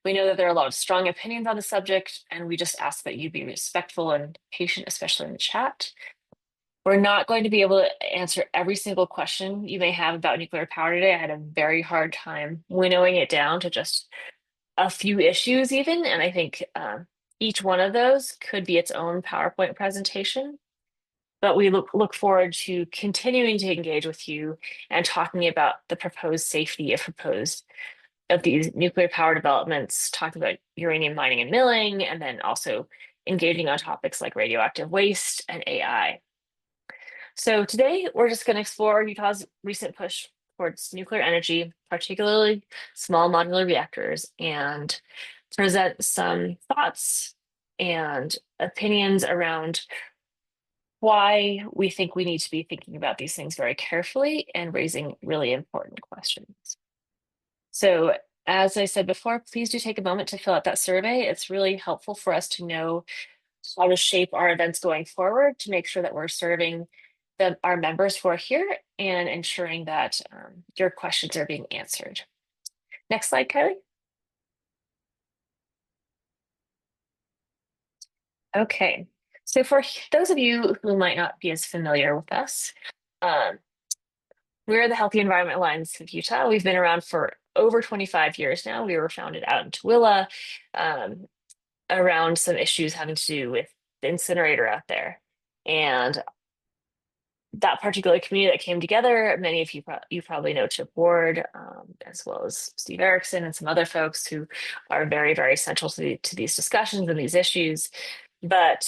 We know that there are a lot of strong opinions on the subject, and we just ask that you be respectful and patient, especially in the chat. We're not going to be able to answer every single question you may have about nuclear power today. I had a very hard time winnowing it down to just a few issues, even. And I think each one of those could be its own PowerPoint presentation. But we look forward to continuing to engage with you and talking about the proposed safety of these nuclear power developments, talking about uranium mining and milling, and then also engaging on topics like radioactive waste and AI. So today we're just going to explore Utah's recent push towards nuclear energy, particularly small modular reactors, and present some thoughts and opinions around why we think we need to be thinking about these things very carefully and raising really important questions. So as I said before, please do take a moment to fill out that survey. It's really helpful for us to know how to shape our events going forward to make sure that we're serving our members who are here and ensuring that your questions are being answered. Next slide, Kylie. Okay, so for those of you who might not be as familiar with us, um, we're the Healthy Environment Alliance of Utah. We've been around for over 25 years now. We were founded out in Tooele around some issues having to do with the incinerator out there. And that particular community that came together, many of you probably know Chip Ward, as well as Steve Erickson and some other folks who are very, very central to these discussions and these issues. But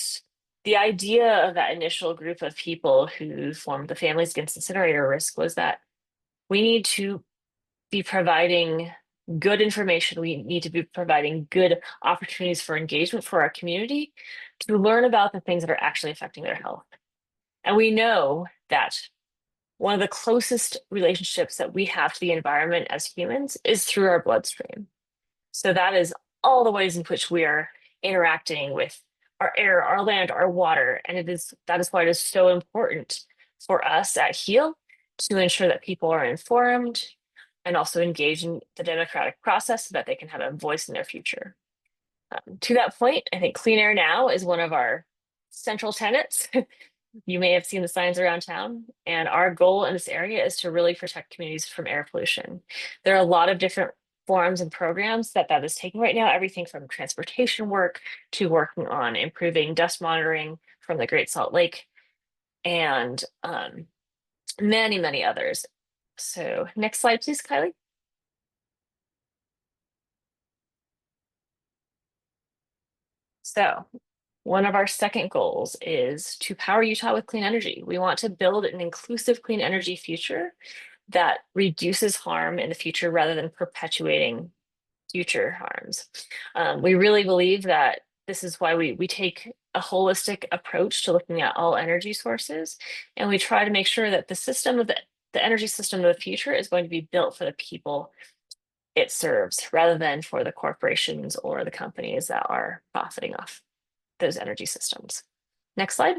the idea of that initial group of people who formed the Families Against Incinerator Risk was that we need to be providing good information. We need to be providing good opportunities for engagement for our community to learn about the things that are actually affecting their health. And we know that one of the closest relationships that we have to the environment as humans is through our bloodstream. So that is all the ways in which we are interacting with our air, our land, our water. And that is why it is so important for us at HEAL to ensure that people are informed and also engage in the democratic process so that they can have a voice in their future. To that point, I think Clean Air Now is one of our central tenets. You may have seen the signs around town, and our goal in this area is to really protect communities from air pollution. There are a lot of different forums and programs that is taking right now, everything from transportation work to working on improving dust monitoring from the Great Salt Lake and many, many others. So next slide, please, Kylie. So one of our second goals is to power Utah with clean energy. We want to build an inclusive clean energy future that reduces harm in the future rather than perpetuating future harms. We really believe that this is why we take a holistic approach to looking at all energy sources, and we try to make sure that the energy system of the future is going to be built for the people it serves rather than for the corporations or the companies that are profiting off those energy systems. Next slide.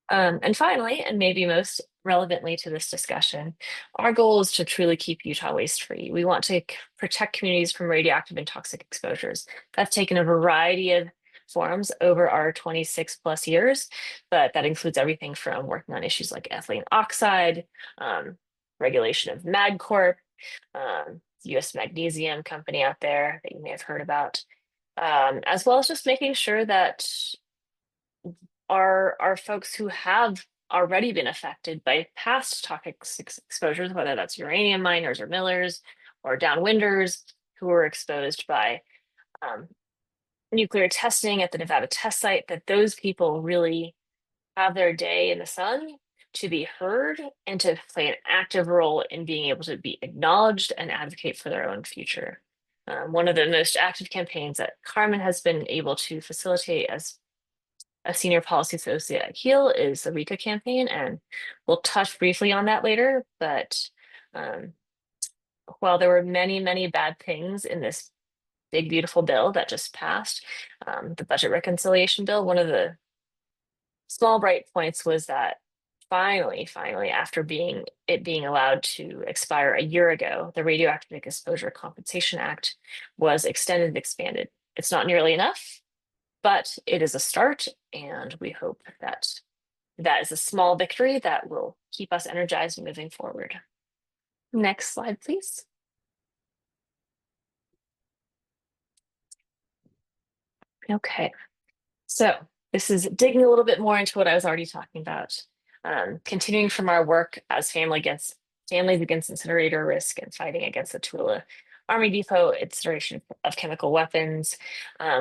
And finally, and maybe most relevantly to this discussion, our goal is to truly keep Utah waste free. We want to protect communities from radioactive and toxic exposures. That's taken a variety of forms over our 26 plus years, but that includes everything from working on issues like ethylene oxide, regulation of MagCorp, US Magnesium company out there that you may have heard about, as well as just making sure that our folks who have already been affected by past toxic exposures, whether that's uranium miners or millers or downwinders who were exposed by nuclear testing at the Nevada test site, that those people really have their day in the sun to be heard and to play an active role in being able to be acknowledged and advocate for their own future. One of the most active campaigns that Carmen has been able to facilitate as a senior policy associate at HEAL is the RECA campaign, and we'll touch briefly on that later. But while there were many, many bad things in this big, beautiful bill that just passed, the budget reconciliation bill, one of the small bright points was that finally, after being allowed to expire a year ago, the Radioactive Exposure Compensation Act was extended and expanded. It's not nearly enough, but it is a start, and we hope that that is a small victory that will keep us energized moving forward. Next slide, please. Okay, so this is digging a little bit more into what I was already talking about. Continuing from our work as Families Against Incinerator Risk and fighting against the Tooele Army Depot installation of chemical weapons.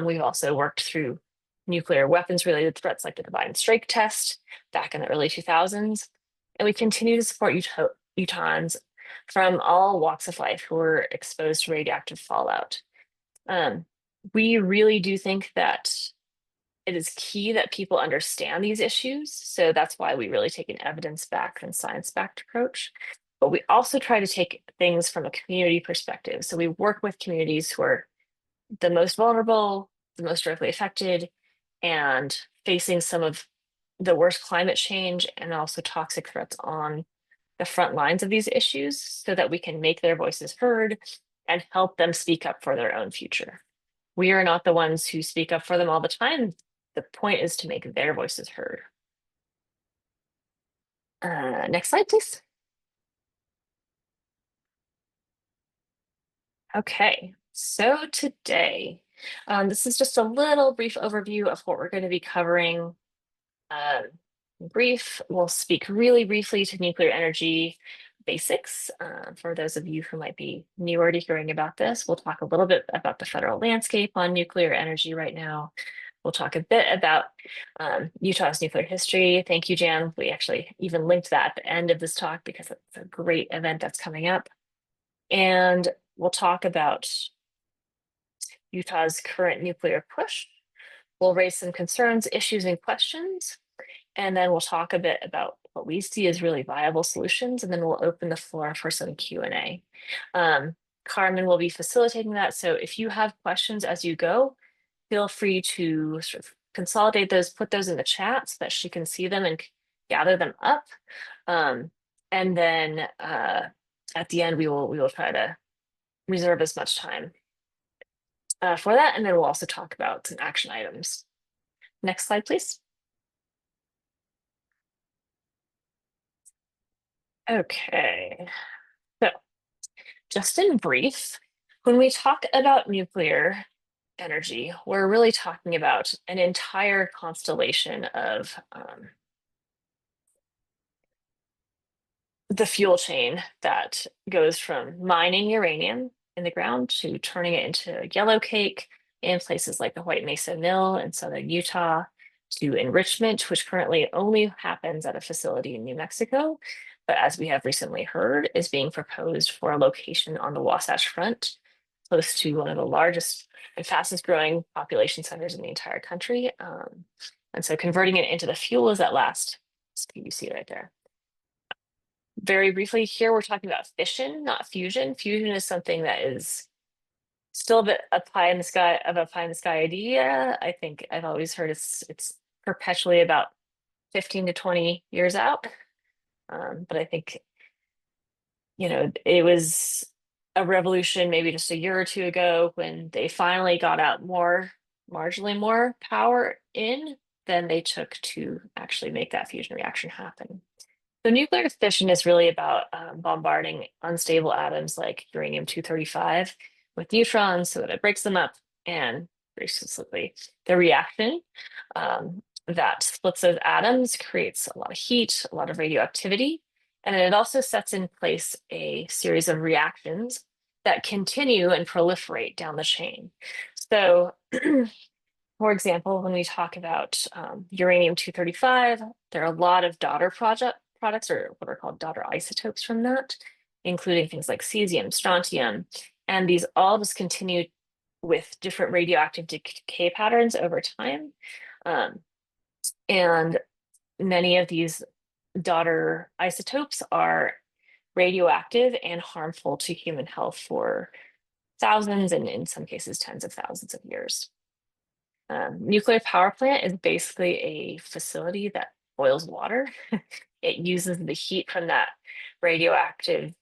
We've also worked through nuclear weapons related threats like the Combined Strike Test back in the early 2000s. And we continue to support Utahns from all walks of life who were exposed to radioactive fallout. We really do think that it is key that people understand these issues. So that's why we really take an evidence-backed and science-backed approach. But we also try to take things from a community perspective. So we work with communities who are the most vulnerable, the most directly affected, and facing some of the worst climate change and also toxic threats on the front lines of these issues so that we can make their voices heard and help them speak up for their own future. We are not the ones who speak up for them all the time. The point is to make their voices heard. Next slide, please. Okay, so today, this is just a little brief overview of what we're going to be covering. We'll speak really briefly to nuclear energy basics. For those of you who might be newer to hearing about this, we'll talk a little bit about the federal landscape on nuclear energy right now. We'll talk a bit about Utah's nuclear history. Thank you, Jan. We actually even linked that at the end of this talk because it's a great event that's coming up. And we'll talk about Utah's current nuclear push. We'll raise some concerns, issues, and questions. And then we'll talk a bit about what we see as really viable solutions, and then we'll open the floor for some Q&A. Carmen will be facilitating that. So if you have questions as you go, feel free to sort of consolidate those, put those in the chat so that she can see them and gather them up. And then at the end, we will try to reserve as much time for that. And then we'll also talk about some action items. Next slide, please. Okay, so just in brief, when we talk about nuclear energy, we're really talking about an entire constellation of the fuel chain that goes from mining uranium in the ground to turning it into yellow cake in places like the White Mesa Mill in southern Utah, to enrichment, which currently only happens at a facility in New Mexico, but as we have recently heard, is being proposed for a location on the Wasatch Front, close to one of the largest and fastest growing population centers in the entire country. And so converting it into the fuel is that last you see right there. Very briefly here, we're talking about fission, not fusion. Fusion is something that is still a bit a pie in the sky idea. I think I've always heard it's perpetually about 15 to 20 years out. But I think, it was a revolution maybe just a year or two ago when they finally got out marginally more power in than they took to actually make that fusion reaction happen. So nuclear fission is really about bombarding unstable atoms like uranium-235 with neutrons so that it breaks them up, and very specifically, the reaction that splits those atoms creates a lot of heat, a lot of radioactivity, and it also sets in place a series of reactions that continue and proliferate down the chain. So, for example, when we talk about uranium-235, there are a lot of daughter products or what are called daughter isotopes from that, including things like cesium, strontium, and these all just continue with different radioactive decay patterns over time. And many of these daughter isotopes are radioactive and harmful to human health for thousands and in some cases tens of thousands of years. Nuclear power plant is basically a facility that boils water it uses the heat from that radioactive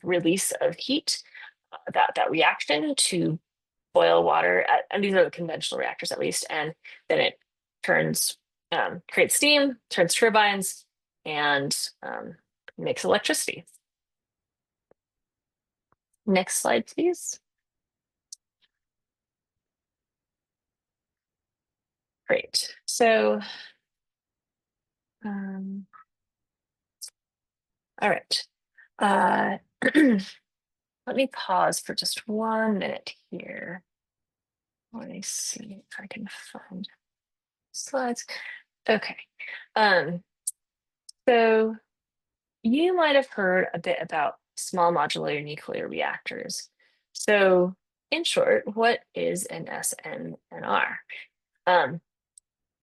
release of heat, that reaction to boil water, and these are the conventional reactors at least, and then it turns, creates steam, turns turbines, and makes electricity. Next slide, please. Great. So, all right. Let me pause for just 1 minute here. Let me see if I can find slides. Okay. So you might have heard a bit about small modular nuclear reactors. So in short, what is an SMNR?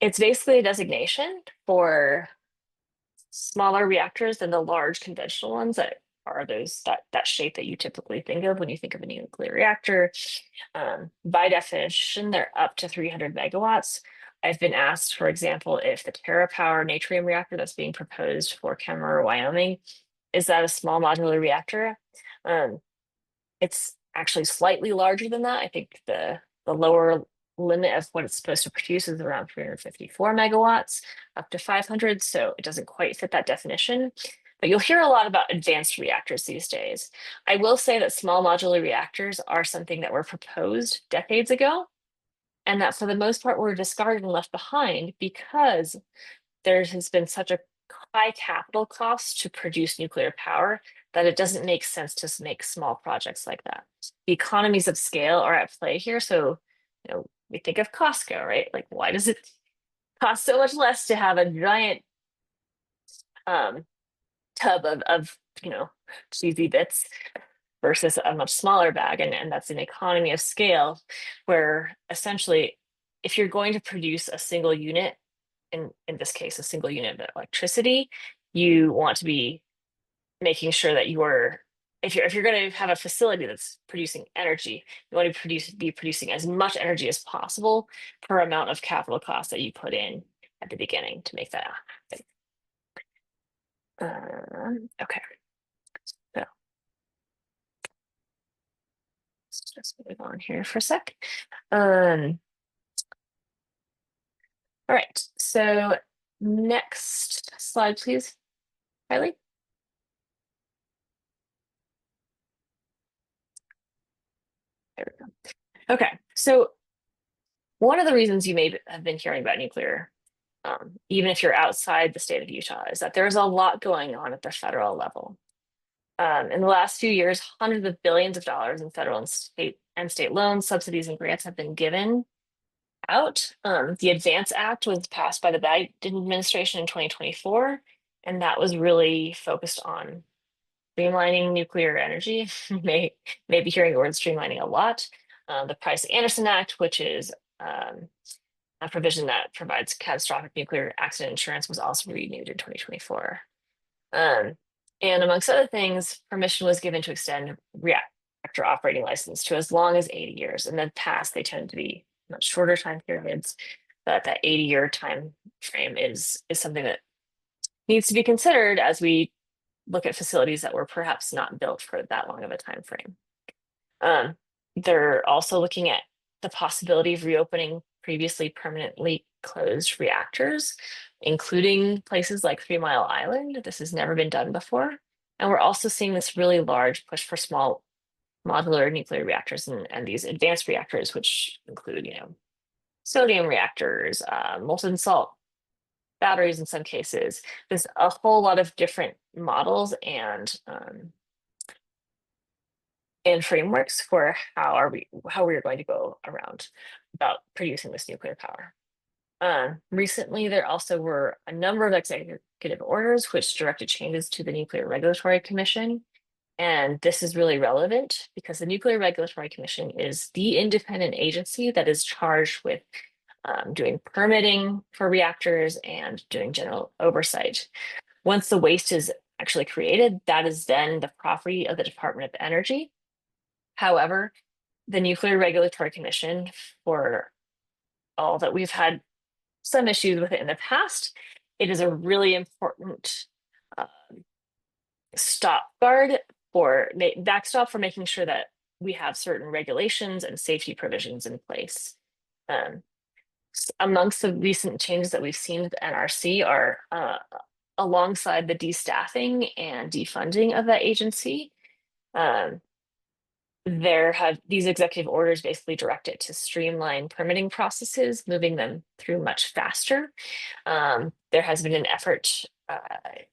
It's basically a designation for smaller reactors than the large conventional ones that are that shape that you typically think of when you think of a nuclear reactor. By definition, they're up to 300 megawatts. I've been asked, for example, if the TerraPower Natrium reactor that's being proposed for Kenmore, Wyoming, is that a small modular reactor? It's actually slightly larger than that. I think the lower limit of what it's supposed to produce is around 354 megawatts, up to 500. So it doesn't quite fit that definition. But you'll hear a lot about advanced reactors these days. I will say that small modular reactors are something that were proposed decades ago, and that for the most part were discarded and left behind because there has been such a high capital cost to produce nuclear power that it doesn't make sense to make small projects like that. The economies of scale are at play here. So, we think of Costco, right? Like, why does it cost so much less to have a giant tub of cheesy bits versus a much smaller bag? And that's an economy of scale where essentially, if you're going to produce a single unit, in this case, a single unit of electricity, you want to be making sure that if you're going to have a facility that's producing energy, you want to be producing as much energy as possible per amount of capital cost that you put in at the beginning to make that happen. Okay, so let's just move on here for a sec. All right, so next slide, please, Kylie. There we go. Okay, so one of the reasons you may have been hearing about nuclear, even if you're outside the state of Utah, is that there's a lot going on at the federal level. In the last few years, hundreds of billions of dollars in federal and state loans, subsidies, and grants have been given out. The ADVANCE Act was passed by the Biden administration in 2024, and that was really focused on streamlining nuclear energy. May be hearing the word streamlining a lot. The Price-Anderson Act, which is a provision that provides catastrophic nuclear accident insurance, was also renewed in 2024. And amongst other things, permission was given to extend reactor operating license to as long as 80 years. In the past, they tend to be much shorter time periods, but that 80-year time frame is something that needs to be considered as we look at facilities that were perhaps not built for that long of a time frame. They're also looking at the possibility of reopening previously permanently closed reactors, including places like 3 Mile Island. This has never been done before. And we're also seeing this really large push for small modular nuclear reactors and these advanced reactors, which include, sodium reactors, molten salt batteries in some cases. There's a whole lot of different models and frameworks for how we are going to go around about producing this nuclear power. Recently, there also were a number of executive orders which directed changes to the Nuclear Regulatory Commission. And this is really relevant because the Nuclear Regulatory Commission is the independent agency that is charged with doing permitting for reactors and doing general oversight. Once the waste is actually created, that is then the property of the Department of Energy. However, the Nuclear Regulatory Commission, for all that we've had some issues with it in the past, it is a really important stopgard for backstop for making sure that we have certain regulations and safety provisions in place. Um, Amongst the recent changes that we've seen with the NRC are alongside the destaffing and defunding of that agency. Um, there have these executive orders basically direct it to streamline permitting processes, moving them through much faster. There has been an effort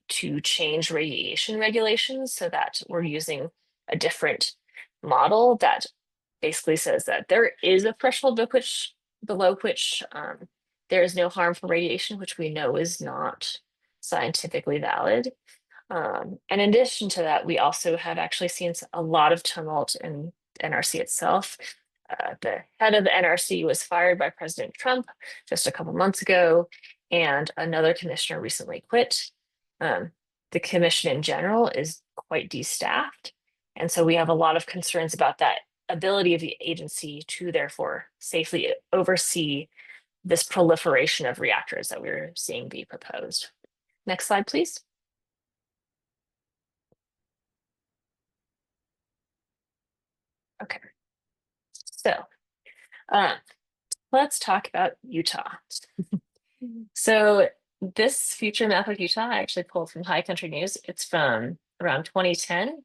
to change radiation regulations so that we're using a different model that basically says that there is a threshold below which there is no harm from radiation, which we know is not scientifically valid. And in addition to that, we also have actually seen a lot of tumult in NRC itself. The head of the NRC was fired by President Trump just a couple months ago, and another commissioner recently quit. The commission in general is quite destaffed. And so we have a lot of concerns about that ability of the agency to therefore safely oversee this proliferation of reactors that we're seeing be proposed. Next slide, please. Okay, so let's talk about Utah. So this future map of Utah I actually pulled from High Country News. It's from around 2010.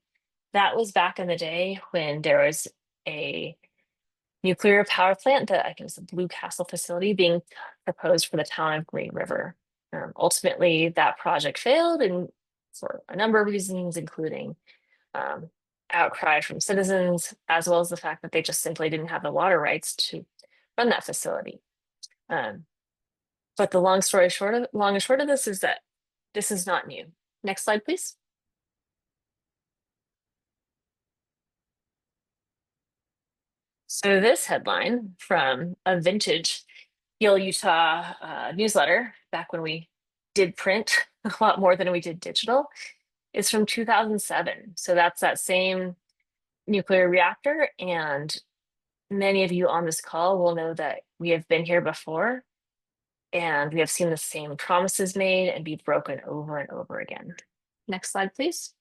That was back in the day when there was a nuclear power plant, that I think was the Blue Castle facility, being proposed for the town of Green River. Ultimately, that project failed, and for a number of reasons, including um, outcry from citizens, as well as the fact that they just simply didn't have the water rights to run that facility. But the long and short of this is that this is not new. Next slide, please. So this headline from a vintage Heal Utah newsletter, back when we did print a lot more than we did digital, is from 2007. So that's that same nuclear reactor. And many of you on this call will know that we have been here before, and we have seen the same promises made and be broken over and over again. Next slide, please.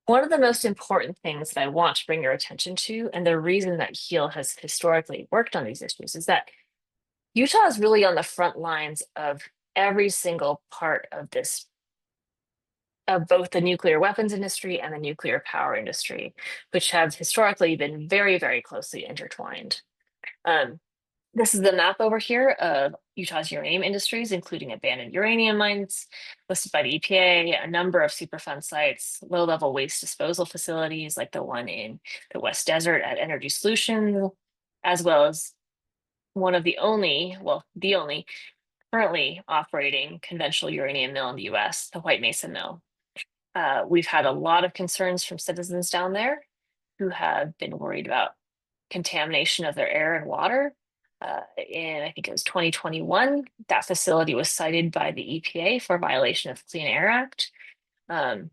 One of the most important things that I want to bring your attention to, and the reason that HEAL has historically worked on these issues, is that Utah is really on the front lines of every single part of this, of both the nuclear weapons industry and the nuclear power industry, which have historically been very, very closely intertwined. This is the map over here of Utah's uranium industries, including abandoned uranium mines listed by the EPA, a number of Superfund sites, low-level waste disposal facilities like the one in the West Desert at Energy Solutions, as well as one of the only, well, the only currently operating conventional uranium mill in the US, the White Mesa Mill. We've had a lot of concerns from citizens down there who have been worried about contamination of their air and water. In, I think it was 2021, that facility was cited by the EPA for violation of Clean Air Act. And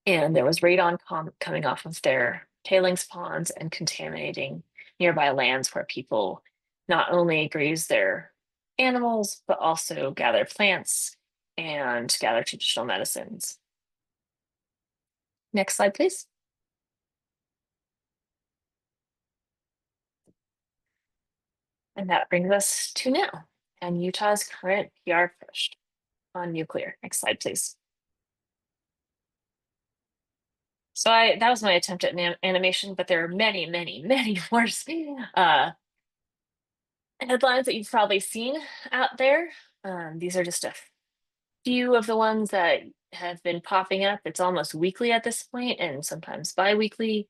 there was radon coming off of their tailings ponds and contaminating nearby lands where people not only graze their animals, but also gather plants and gather traditional medicines. Next slide, please. And that brings us to now and Utah's current PR push on nuclear. Next slide, please. So that was my attempt at an animation, but there are many, many, many more headlines that you've probably seen out there. These are just a few of the ones that have been popping up. It's almost weekly at this point, and sometimes bi-weekly.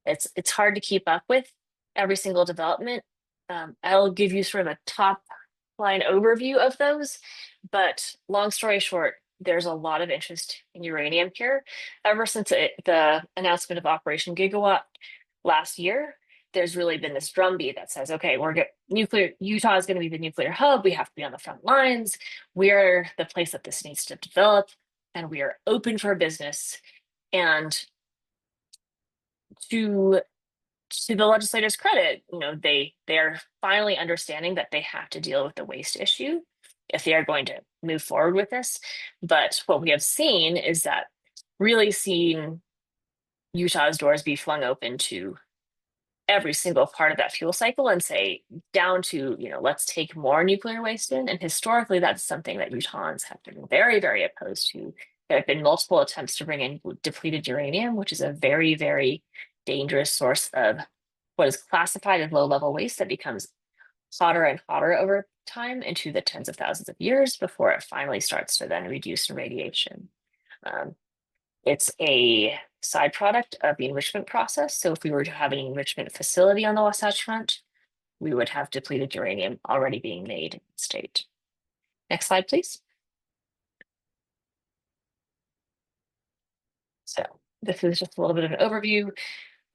It's hard to keep up with every single development. I'll give you sort of a top line overview of those, but long story short, there's a lot of interest in uranium here. Ever since the announcement of Operation Gigawatt last year, there's really been this drumbeat that says, okay, Utah is going to be the nuclear hub. We have to be on the front lines. We're the place that this needs to develop, and we are open for business. And to the legislators' credit, they are finally understanding that they have to deal with the waste issue. if they are going to move forward with this. But what we have seen is that really seeing Utah's doors be flung open to every single part of that fuel cycle and say down to, let's take more nuclear waste in. And historically, that's something that Utahns have been very, very opposed to. There have been multiple attempts to bring in depleted uranium, which is a very, very dangerous source of what is classified as low-level waste that becomes hotter and hotter over time into the tens of thousands of years before it finally starts to then reduce in radiation. Um, it's a side product of the enrichment process. So if we were to have an enrichment facility on the Wasatch Front, we would have depleted uranium already being made in the state. Next slide, please. So this is just a little bit of an overview.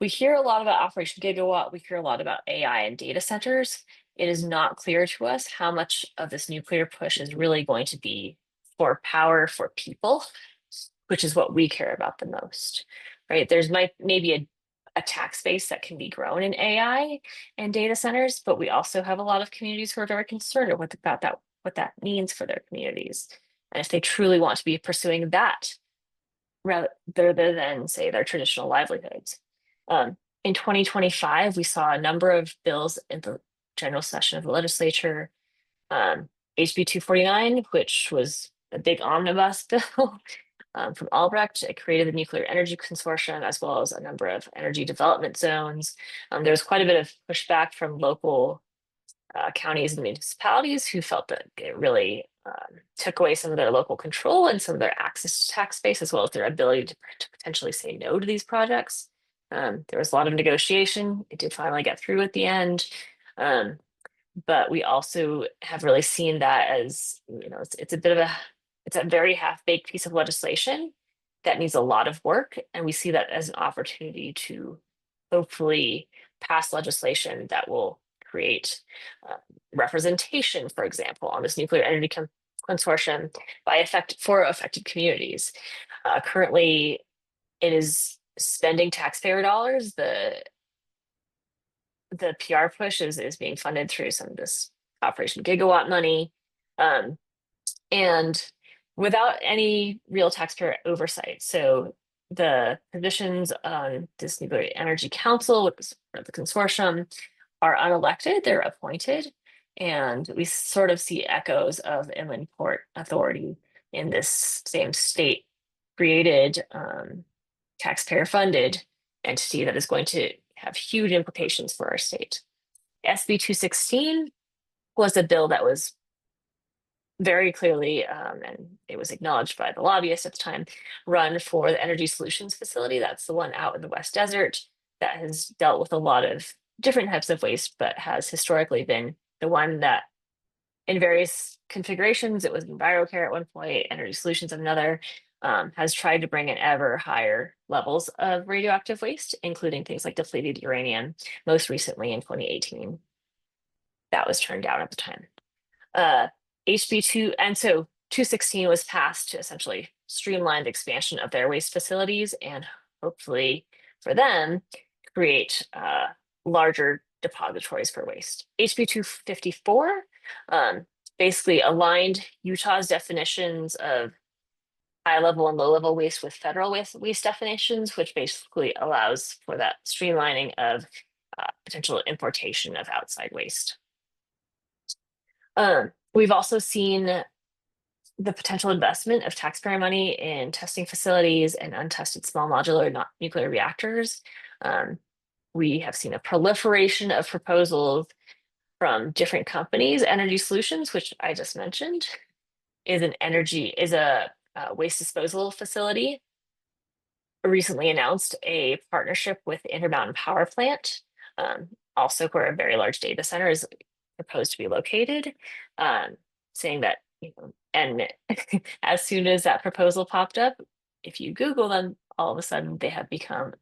We hear a lot about Operation Gigawatt. We hear a lot about AI and data centers. It is not clear to us how much of this nuclear push is really going to be for power for people, which is what we care about the most, right? There's maybe a tax base that can be grown in AI and data centers, but we also have a lot of communities who are very concerned about that, what that means for their communities. And if they truly want to be pursuing that rather than, say, their traditional livelihoods. In 2025, we saw a number of bills in the general session of the legislature. HB 249, which was a big omnibus bill from Albrecht. It created the Nuclear Energy Consortium, as well as a number of energy development zones. There was quite a bit of pushback from local counties and municipalities who felt that it really took away some of their local control and some of their access to tax base, as well as their ability to potentially say no to these projects. There was a lot of negotiation. It did finally get through at the end. But we also have really seen that as, it's a very half-baked piece of legislation that needs a lot of work. And we see that as an opportunity to hopefully pass legislation that will create representation, for example, on this nuclear energy consortium for affected communities. Currently, it is spending taxpayer dollars. The PR push is being funded through some of this Operation Gigawatt money, and without any real taxpayer oversight. So the positions on this Nuclear Energy Council, which is part of the consortium, are unelected, they're appointed. And we sort of see echoes of Inland Port Authority in this same state created taxpayer funded entity that is going to have huge implications for our state. SB 216 was a bill that was very clearly, and it was acknowledged by the lobbyists at the time, run for the Energy Solutions Facility. That's the one out in the West Desert that has dealt with a lot of different types of waste, but has historically been the one that in various configurations, it was EnviroCare at one point, Energy Solutions at another, has tried to bring in ever higher levels of radioactive waste, including things like depleted uranium, most recently in 2018. That was turned down at the time. HB2, and so 216 was passed to essentially streamline the expansion of their waste facilities and hopefully for them create larger depositories for waste. HB 254 basically aligned Utah's definitions of high level and low level waste with federal waste definitions, which basically allows for that streamlining of potential importation of outside waste. We've also seen the potential investment of taxpayer money in testing facilities and untested small modular nuclear reactors. We have seen a proliferation of proposals from different companies. Energy Solutions, which I just mentioned, is a waste disposal facility. Recently announced a partnership with Intermountain Power Plant, also where a very large data center is proposed to be located, saying that, and as soon as that proposal popped up, if you Google them, all of a sudden they have become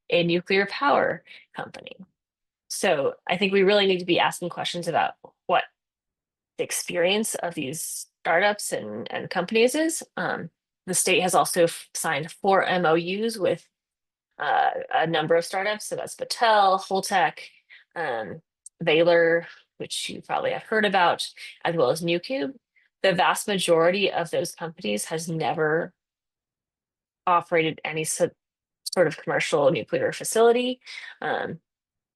a nuclear power company. So I think we really need to be asking questions about what the experience of these startups and companies is. The state has also signed 4 MOUs with a number of startups. So that's Battelle, Holtec, Baylor, which you probably have heard about, as well as NuCube. The vast majority of those companies has never operated any sort of commercial nuclear facility.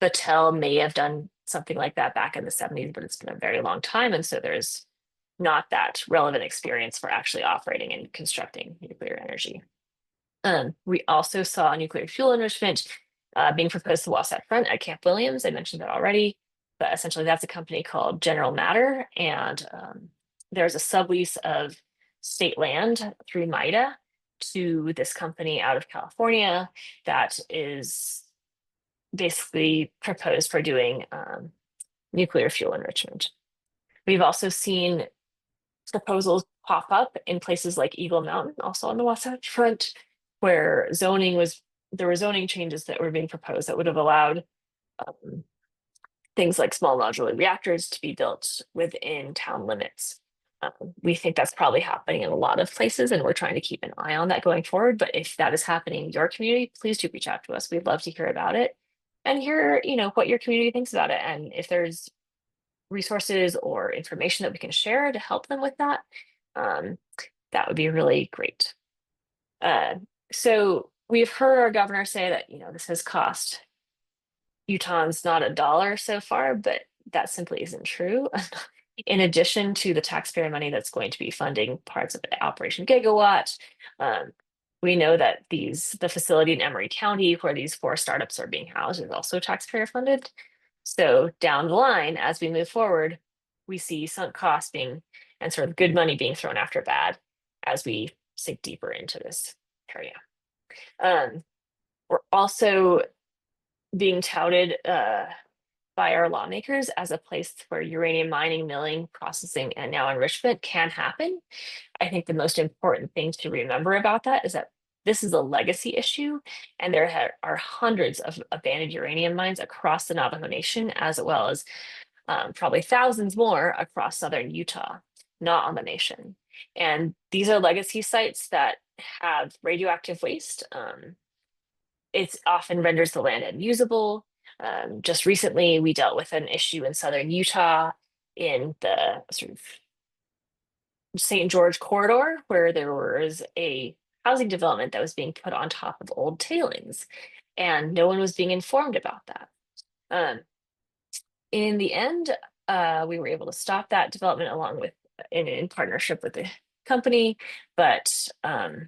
Battelle may have done something like that back in the 70s, but it's been a very long time. And so there's not that relevant experience for actually operating and constructing nuclear energy. We also saw nuclear fuel enrichment being proposed to the Wasatch Front at Camp Williams. I mentioned that already, but essentially that's a company called General Matter, and there's a sublease of state land through MIDA to this company out of California that is basically proposed for doing nuclear fuel enrichment. We've also seen proposals pop up in places like Eagle Mountain, also on the Wasatch Front, where there were zoning changes that were being proposed that would have allowed things like small modular reactors to be built within town limits. We think that's probably happening in a lot of places, and we're trying to keep an eye on that going forward. But if that is happening in your community, please do reach out to us. We'd love to hear about it and hear, what your community thinks about it. And if there's resources or information that we can share to help them with that, that would be really great. So we've heard our governor say that, this has cost Utahns not a dollar so far, but that simply isn't true. In addition to the taxpayer money that's going to be funding parts of Operation Gigawatt, we know that the facility in Emery County where these 4 startups are being housed is also taxpayer funded. So down the line, as we move forward, we see sunk costs and sort of good money being thrown after bad as we sink deeper into this area. We're also being touted by our lawmakers as a place where uranium mining, milling, processing, and now enrichment can happen. I think the most important thing to remember about that is that this is a legacy issue, and there are hundreds of abandoned uranium mines across the Navajo Nation, as well as probably thousands more across southern Utah, not on the nation. And these are legacy sites that have radioactive waste. It often renders the land unusable. Just recently, we dealt with an issue in southern Utah in the sort of St. George corridor, where there was a housing development that was being put on top of old tailings, and no one was being informed about that. In the end, we were able to stop that development along with in partnership with the company, but I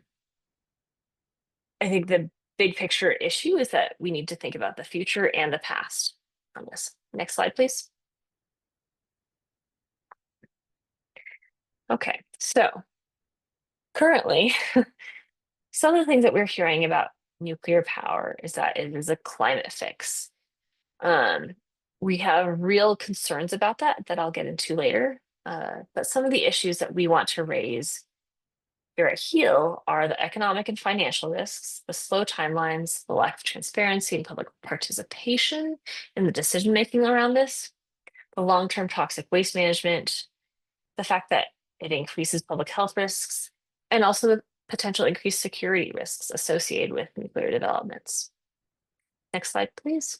think the big picture issue is that we need to think about the future and the past on this. Next slide, please. Okay, so currently, some of the things that we're hearing about nuclear power is that it is a climate fix. We have real concerns about that I'll get into later. But some of the issues that we want to raise here at HEAL are the economic and financial risks, the slow timelines, the lack of transparency and public participation in the decision-making around this, the long-term toxic waste management, the fact that it increases public health risks, and also the potential increased security risks associated with nuclear developments. Next slide, please.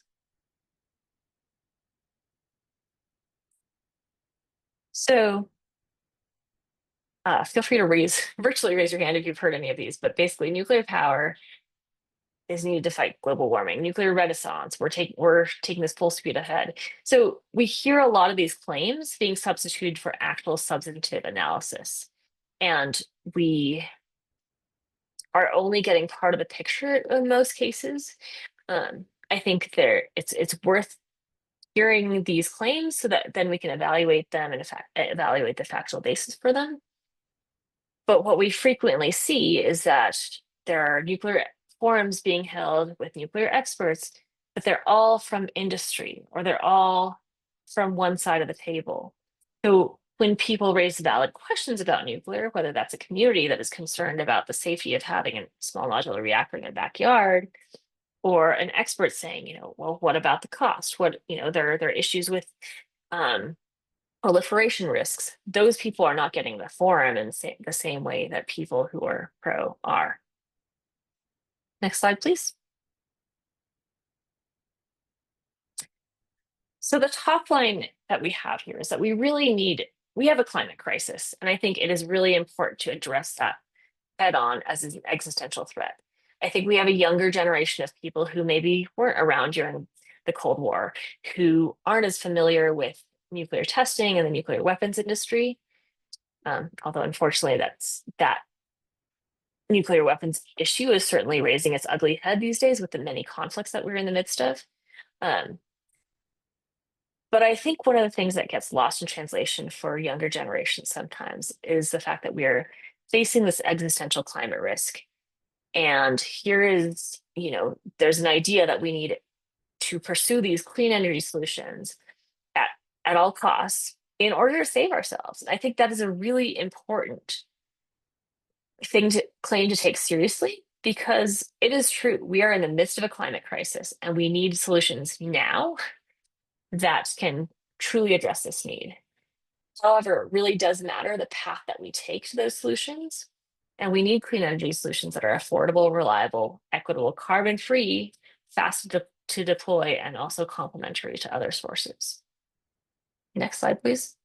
So feel free to virtually raise your hand if you've heard any of these, but basically nuclear power is needed to fight global warming, nuclear renaissance, we're taking this full speed ahead. So we hear a lot of these claims being substituted for actual substantive analysis. And we are only getting part of the picture in most cases. I think it's worth hearing these claims so that then we can evaluate them and evaluate the factual basis for them. But what we frequently see is that there are nuclear forums being held with nuclear experts, but they're all from industry or they're all from one side of the table. So when people raise valid questions about nuclear, whether that's a community that is concerned about the safety of having a small modular reactor in their backyard, or an expert saying, well, what about the cost? There are issues with proliferation risks. Those people are not getting the forum in the same way that people who are pro are. Next slide, please. So the top line that we have here is that we have a climate crisis, and I think it is really important to address that head on as an existential threat. I think we have a younger generation of people who maybe weren't around during the Cold War, who aren't as familiar with nuclear testing and the nuclear weapons industry. Although unfortunately, that nuclear weapons issue is certainly raising its ugly head these days with the many conflicts that we're in the midst of. Um, but I think one of the things that gets lost in translation for younger generations sometimes is the fact that we're facing this existential climate risk. And here is, there's an idea that we need to pursue these clean energy solutions at, at all costs in order to save ourselves. And I think that is a really important thing to claim to take seriously because it is true. We are in the midst of a climate crisis and we need solutions now that can truly address this need. However, it really does matter the path that we take to those solutions. And we need clean energy solutions that are affordable, reliable, equitable, carbon free, fast to deploy, and also complementary to other sources. Next slide, please.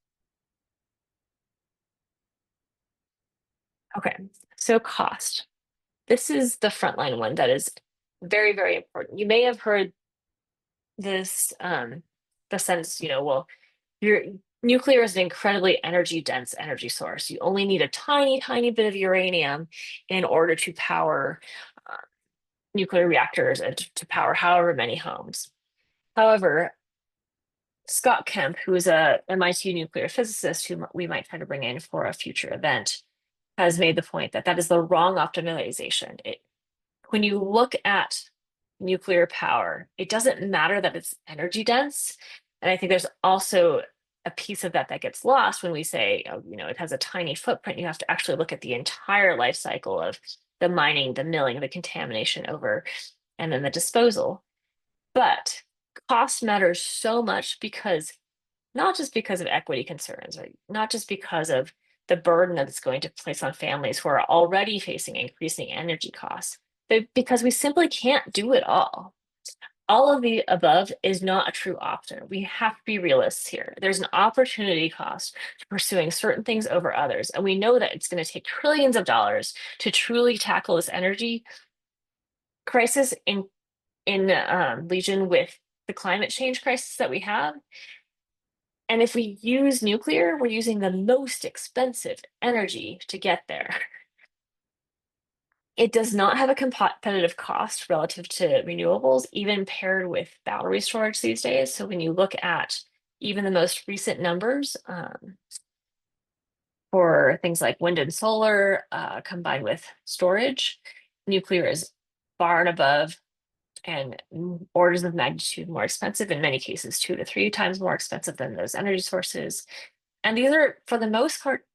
Okay, so cost. This is the frontline one that is very, very important. You may have heard this, the sense, well, your nuclear is an incredibly energy dense energy source. You only need a tiny, tiny bit of uranium in order to power uh, nuclear reactors and to power however many homes. However, Scott Kemp, who is a MIT nuclear physicist who we might try to bring in for a future event, has made the point that that is the wrong optimization. When you look at nuclear power, it doesn't matter that it's energy dense. And I think there's also a piece of that that gets lost when we say, oh, it has a tiny footprint. You have to actually look at the entire life cycle of the mining, the milling, the contamination over, and then the disposal. But cost matters so much because not just because of equity concerns, right? Not just because of the burden that it's going to place on families who are already facing increasing energy costs, but because we simply can't do it all. All of the above is not a true option. We have to be realists here. There's an opportunity cost to pursuing certain things over others. And we know that it's going to take trillions of dollars to truly tackle this energy crisis in legion with the climate change crisis that we have. And if we use nuclear, we're using the most expensive energy to get there. It does not have a competitive cost relative to renewables, even paired with battery storage these days. So when you look at even the most recent numbers for things like wind and solar combined with storage, nuclear is far and above and orders of magnitude more expensive, in many cases 2 to 3 times more expensive than those energy sources. And these are, for the most part,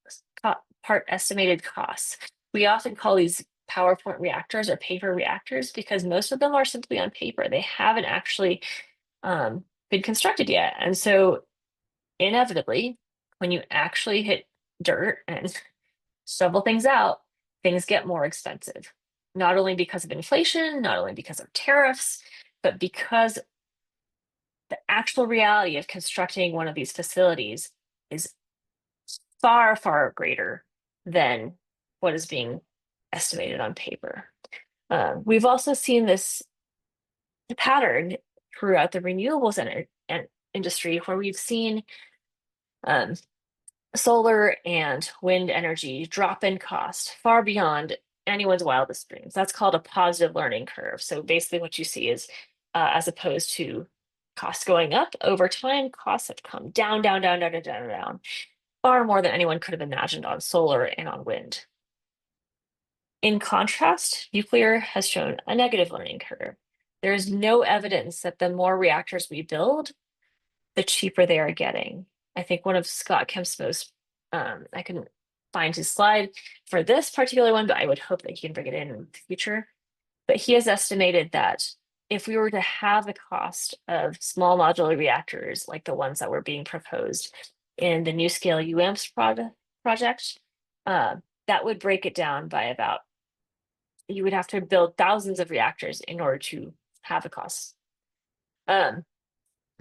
estimated costs. We often call these PowerPoint reactors or paper reactors because most of them are simply on paper. They haven't actually been constructed yet. And so inevitably, when you actually hit dirt and shovel things out, things get more expensive. Not only because of inflation, not only because of tariffs, but because the actual reality of constructing one of these facilities is far, far greater than what is being estimated on paper. We've also seen this pattern throughout the renewables industry where we've seen um, solar and wind energy drop in cost far beyond anyone's wildest dreams. That's called a positive learning curve. So basically what you see is as opposed to costs going up over time, costs have come down, down, down, down, down, down, down, far more than anyone could have imagined on solar and on wind. In contrast, nuclear has shown a negative learning curve. There is no evidence that the more reactors we build, the cheaper they are getting. I think one of Scott Kemp's most, I couldn't find his slide for this particular one, but I would hope that he can bring it in the future. But he has estimated that if we were to have the cost of small modular reactors like the ones that were being proposed in the NuScale UAMPS project, that would break it down by about, you would have to build thousands of reactors in order to have a cost.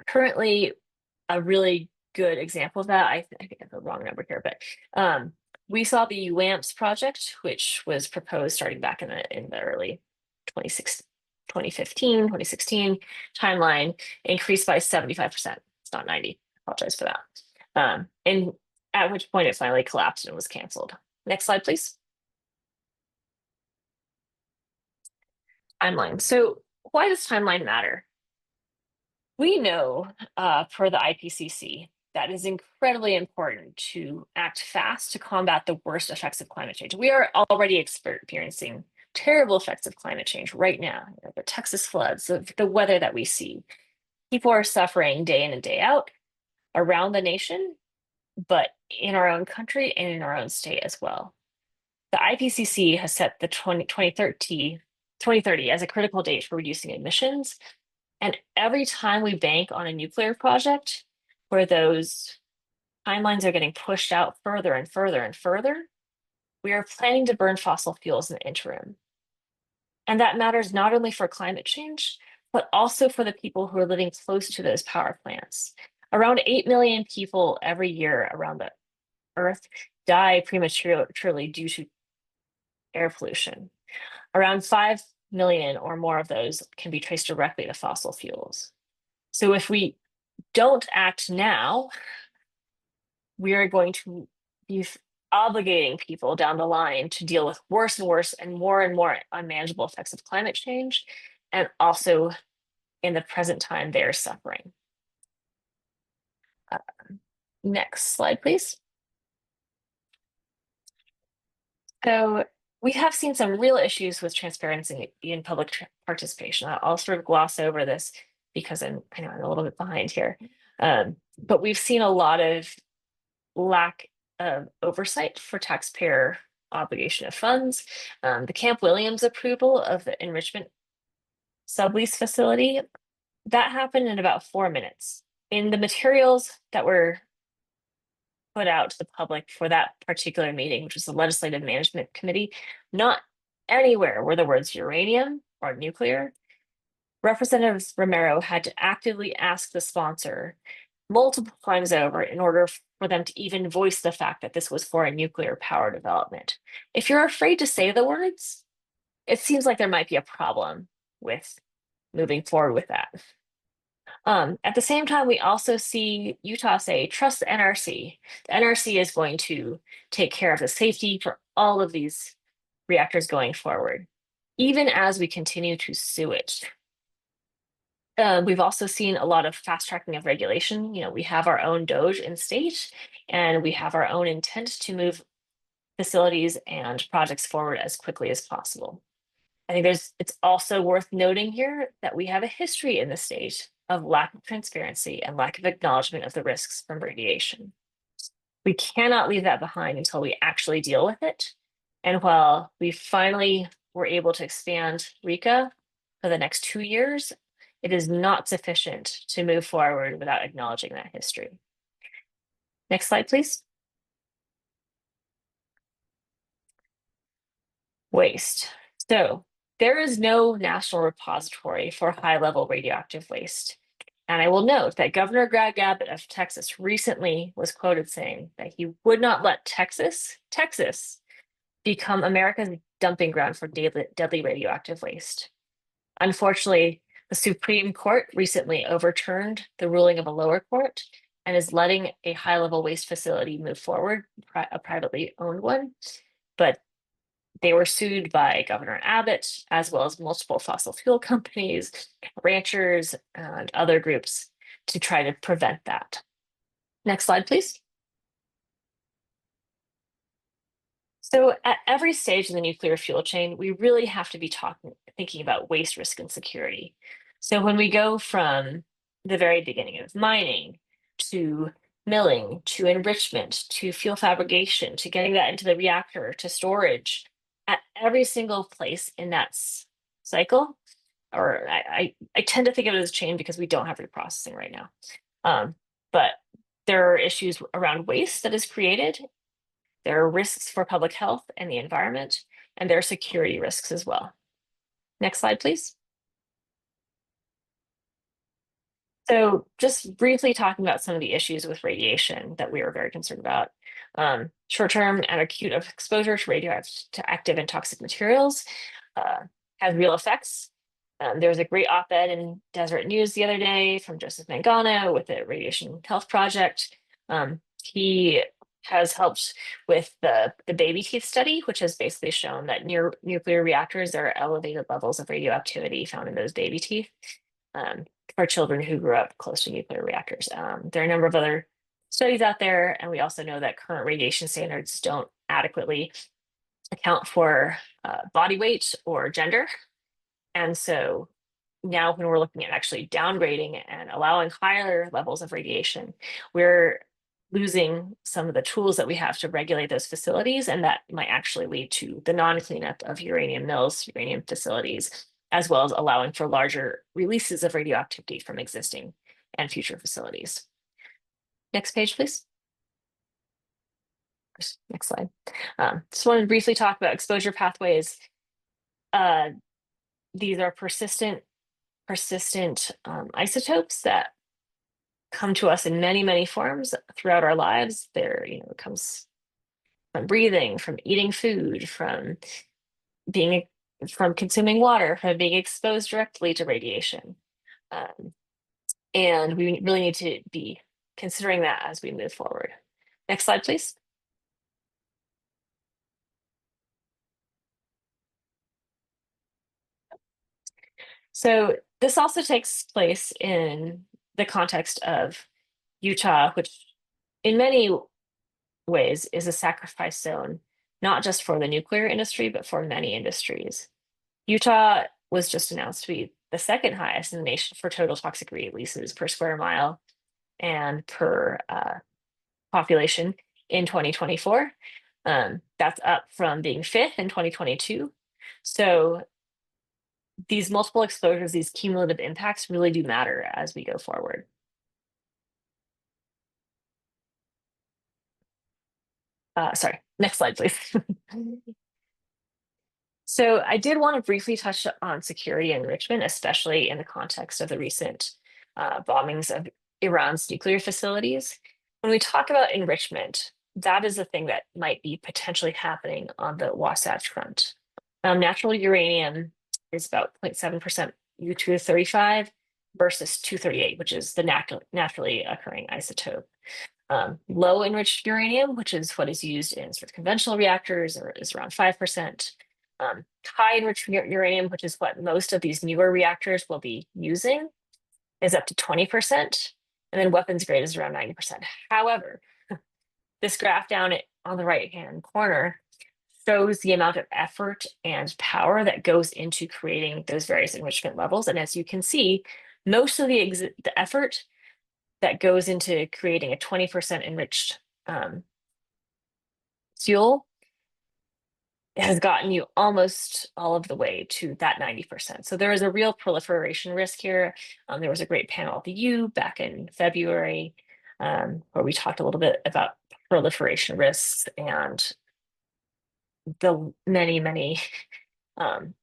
Currently, a really good example of that. I think I have the wrong number here, but we saw the UAMPS project, which was proposed starting back in the early 2015, 2016 timeline, increased by 75%. It's not 90. I apologize for that. And at which point it finally collapsed and was canceled. Next slide, please. Timeline. So why does timeline matter? We know per the IPCC that is incredibly important to act fast to combat the worst effects of climate change. We are already experiencing terrible effects of climate change right now. The Texas floods, the weather that we see. People are suffering day in and day out around the nation, but in our own country and in our own state as well. The IPCC has set the 2030 as a critical date for reducing emissions. And every time we bank on a nuclear project where those timelines are getting pushed out further and further and further, we are planning to burn fossil fuels in the interim. And that matters not only for climate change, but also for the people who are living close to those power plants. Around 8 million people every year around the Earth die prematurely due to air pollution. Around 5 million or more of those can be traced directly to fossil fuels. So if we don't act now, we are going to be obligating people down the line to deal with worse and worse and more unmanageable effects of climate change. And also in the present time, they're suffering. Next slide, please. So we have seen some real issues with transparency in public participation. I'll sort of gloss over this because I know I'm a little bit behind here. But we've seen a lot of lack of oversight for taxpayer obligation of funds. The Camp Williams approval of the enrichment sublease facility, that happened in about 4 minutes. In the materials that were put out to the public for that particular meeting, which was the Legislative Management Committee, not anywhere were the words uranium or nuclear. Representative Romero had to actively ask the sponsor multiple times over in order for them to even voice the fact that this was for a nuclear power development. If you're afraid to say the words, it seems like there might be a problem with moving forward with that. At the same time, we also see Utah say, trust the NRC. The NRC is going to take care of the safety for all of these reactors going forward, even as we continue to sue it. We've also seen a lot of fast tracking of regulation. We have our own DOGE in state, and we have our own intent to move facilities and projects forward as quickly as possible. I think it's also worth noting here that we have a history in the state of lack of transparency and lack of acknowledgement of the risks from radiation. We cannot leave that behind until we actually deal with it. And while we finally were able to expand RECA for the next 2 years, it is not sufficient to move forward without acknowledging that history. Next slide, please. Waste. So there is no national repository for high-level radioactive waste. And I will note that Governor Greg Abbott of Texas recently was quoted saying that he would not let Texas become America's dumping ground for deadly radioactive waste. Unfortunately, the Supreme Court recently overturned the ruling of a lower court and is letting a high-level waste facility move forward, a privately owned one. But they were sued by Governor Abbott, as well as multiple fossil fuel companies, ranchers, and other groups to try to prevent that. Next slide, please. So at every stage in the nuclear fuel chain, we really have to be thinking about waste risk and security. So when we go from the very beginning of mining to milling, to enrichment, to fuel fabrication, to getting that into the reactor, to storage, at every single place in that cycle, or I tend to think of it as a chain because we don't have reprocessing right now. But there are issues around waste that is created. There are risks for public health and the environment, and there are security risks as well. Next slide, please. So just briefly talking about some of the issues with radiation that we are very concerned about. Short-term and acute exposure to radioactive and toxic materials uh, has real effects. There was a great op-ed in Deseret News the other day from Joseph Mangano with the Radiation Health Project. He has helped with the baby teeth study, which has basically shown that near nuclear reactors, there are elevated levels of radioactivity found in those baby teeth. For children who grew up close to nuclear reactors. There are a number of other studies out there, and we also know that current radiation standards don't adequately account for body weight or gender. And so now when we're looking at actually downgrading and allowing higher levels of radiation, we're losing some of the tools that we have to regulate those facilities, and that might actually lead to the non-cleanup of uranium mills, uranium facilities, as well as allowing for larger releases of radioactivity from existing and future facilities. Next page, please. Next slide. Just wanted to briefly talk about exposure pathways. These are persistent isotopes that come to us in many, many forms throughout our lives. It comes from breathing, from eating food, from consuming water, from being exposed directly to radiation. And we really need to be considering that as we move forward. Next slide, please. So this also takes place in the context of Utah, which in many ways is a sacrifice zone, not just for the nuclear industry, but for many industries. Utah was just announced to be the second highest in the nation for total toxic releases per square mile and per population in 2024. That's up from being fifth in 2022. So these multiple exposures, these cumulative impacts really do matter as we go forward. Sorry, next slide, please. So I did want to briefly touch on security enrichment, especially in the context of the recent bombings of Iran's nuclear facilities. When we talk about enrichment, that is the thing that might be potentially happening on the Wasatch Front. Natural uranium is about 0.7% U-235 versus 238, which is the naturally occurring isotope. Low enriched uranium, which is what is used in sort of conventional reactors, is around 5%. High enriched uranium, which is what most of these newer reactors will be using, is up to 20%. And then weapons grade is around 90%. However, this graph down on the right-hand corner shows the amount of effort and power that goes into creating those various enrichment levels. And as you can see, most of the effort that goes into creating a 20% enriched fuel has gotten you almost all of the way to that 90%. So there is a real proliferation risk here. There was a great panel at the U back in February where we talked a little bit about proliferation risks and the many, many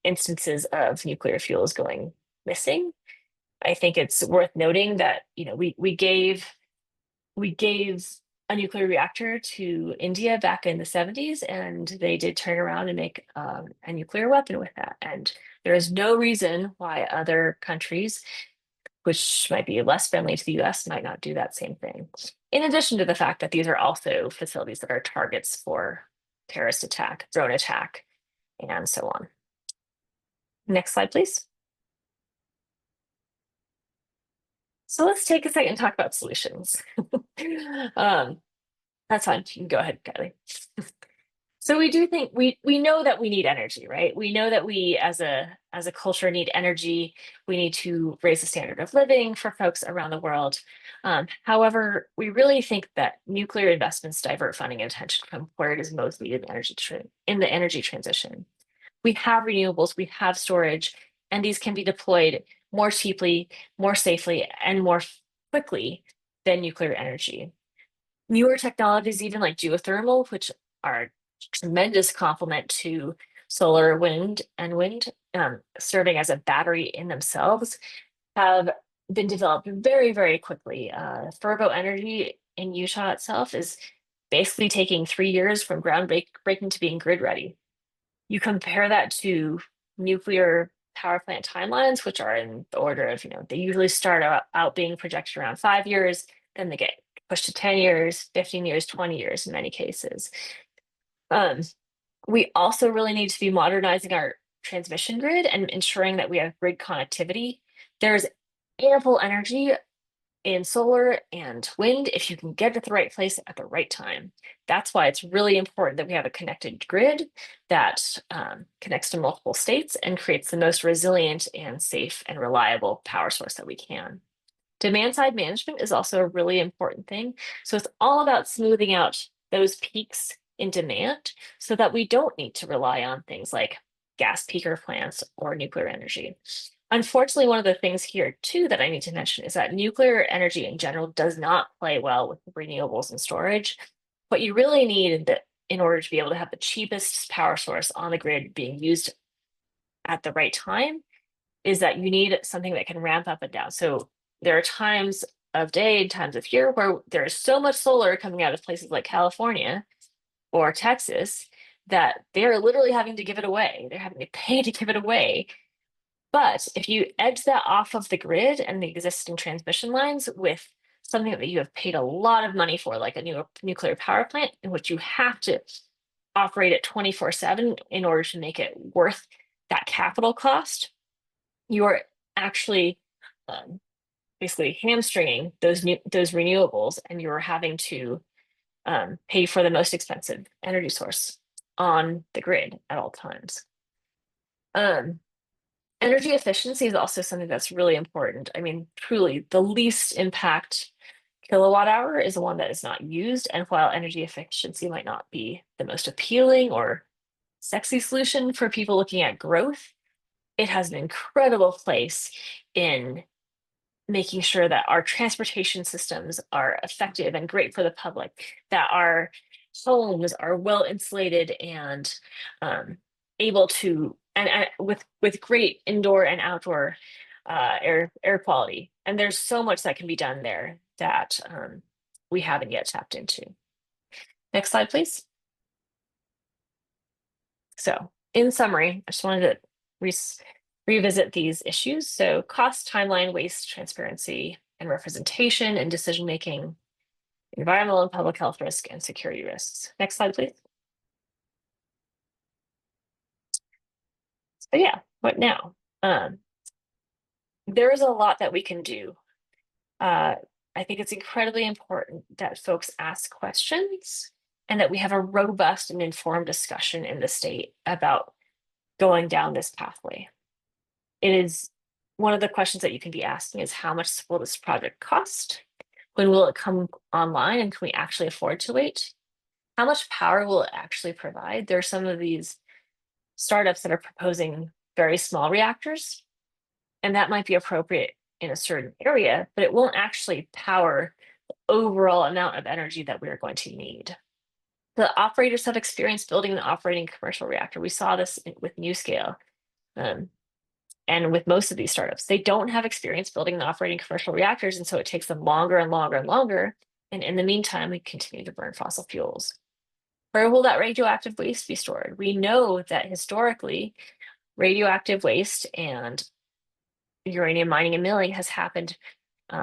instances of nuclear fuels going missing. I think it's worth noting that we gave a nuclear reactor to India back in the 70s, and they did turn around and make a nuclear weapon with that. And there is no reason why other countries, which might be less friendly to the US, might not do that same thing. In addition to the fact that these are also facilities that are targets for terrorist attack, drone attack, and so on. Next slide, please. So let's take a second and talk about solutions. That's fine. You can go ahead, Kylie. So we do think we know that we need energy, right? We know that we as a culture need energy. We need to raise the standard of living for folks around the world. However, we really think that nuclear investments divert funding and attention from where it is most needed in the energy transition. We have renewables, we have storage, and these can be deployed more cheaply, more safely, and more quickly than nuclear energy. Newer technologies, even like geothermal, which are tremendous complement to solar, wind, serving as a battery in themselves, have been developed very, very quickly. Fervo Energy in Utah itself is basically taking 3 years from groundbreaking to being grid ready. You compare that to nuclear power plant timelines, which are in the order of, they usually start out being projected around 5 years, then they get pushed to 10 years, 15 years, 20 years in many cases. Um, we also really need to be modernizing our transmission grid and ensuring that we have grid connectivity. There's ample energy in solar and wind if you can get at the right place at the right time. That's why it's really important that we have a connected grid that connects to multiple states and creates the most resilient and safe and reliable power source that we can. Demand side management is also a really important thing. So it's all about smoothing out those peaks in demand so that we don't need to rely on things like gas peaker plants or nuclear energy. Unfortunately, one of the things here too that I need to mention is that nuclear energy in general does not play well with renewables and storage. What you really need in order to be able to have the cheapest power source on the grid being used at the right time is that you need something that can ramp up and down. So there are times of day, times of year where there is so much solar coming out of places like California or Texas that they're literally having to give it away. They're having to pay to give it away. But if you edge that off of the grid and the existing transmission lines with something that you have paid a lot of money for, like a new nuclear power plant, in which you have to operate it 24/7 in order to make it worth that capital cost, you are actually basically hamstringing those renewables, and you're having to pay for the most expensive energy source on the grid at all times. Energy efficiency is also something that's really important. I mean, truly, the least impact kilowatt hour is the one that is not used. And while energy efficiency might not be the most appealing or sexy solution for people looking at growth, it has an incredible place in making sure that our transportation systems are effective and great for the public, that our homes are well insulated and able to, and with great indoor and outdoor air quality. And there's so much that can be done there that we haven't yet tapped into. Next slide, please. So in summary, I just wanted to revisit these issues. So cost, timeline, waste, transparency, and representation and decision-making, environmental and public health risk, and security risks. Next slide, please. So yeah, what now? There is a lot that we can do. I think it's incredibly important that folks ask questions and that we have a robust and informed discussion in the state about going down this pathway. It is one of the questions that you can be asking is how much will this project cost? When will it come online, and can we actually afford to wait? How much power will it actually provide? There are some of these startups that are proposing very small reactors, and that might be appropriate in a certain area, but it won't actually power the overall amount of energy that we're going to need. The operators have experience building and operating commercial reactor. We saw this with NuScale. And with most of these startups, they don't have experience building and operating commercial reactors, and so it takes them longer and longer and longer. And in the meantime, we continue to burn fossil fuels. Where will that radioactive waste be stored? We know that historically, radioactive waste and uranium mining and milling has happened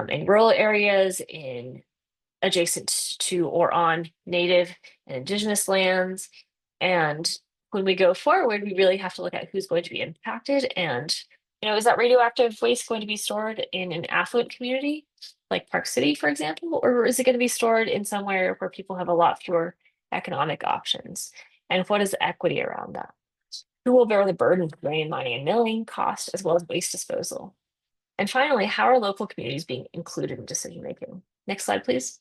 in rural areas, in adjacent to or on native and indigenous lands. And when we go forward, we really have to look at who's going to be impacted. And, is that radioactive waste going to be stored in an affluent community like Park City, for example? Or is it going to be stored in somewhere where people have a lot fewer economic options? And what is the equity around that? Who will bear the burden of uranium mining and milling cost as well as waste disposal? And finally, how are local communities being included in decision making? Next slide, please.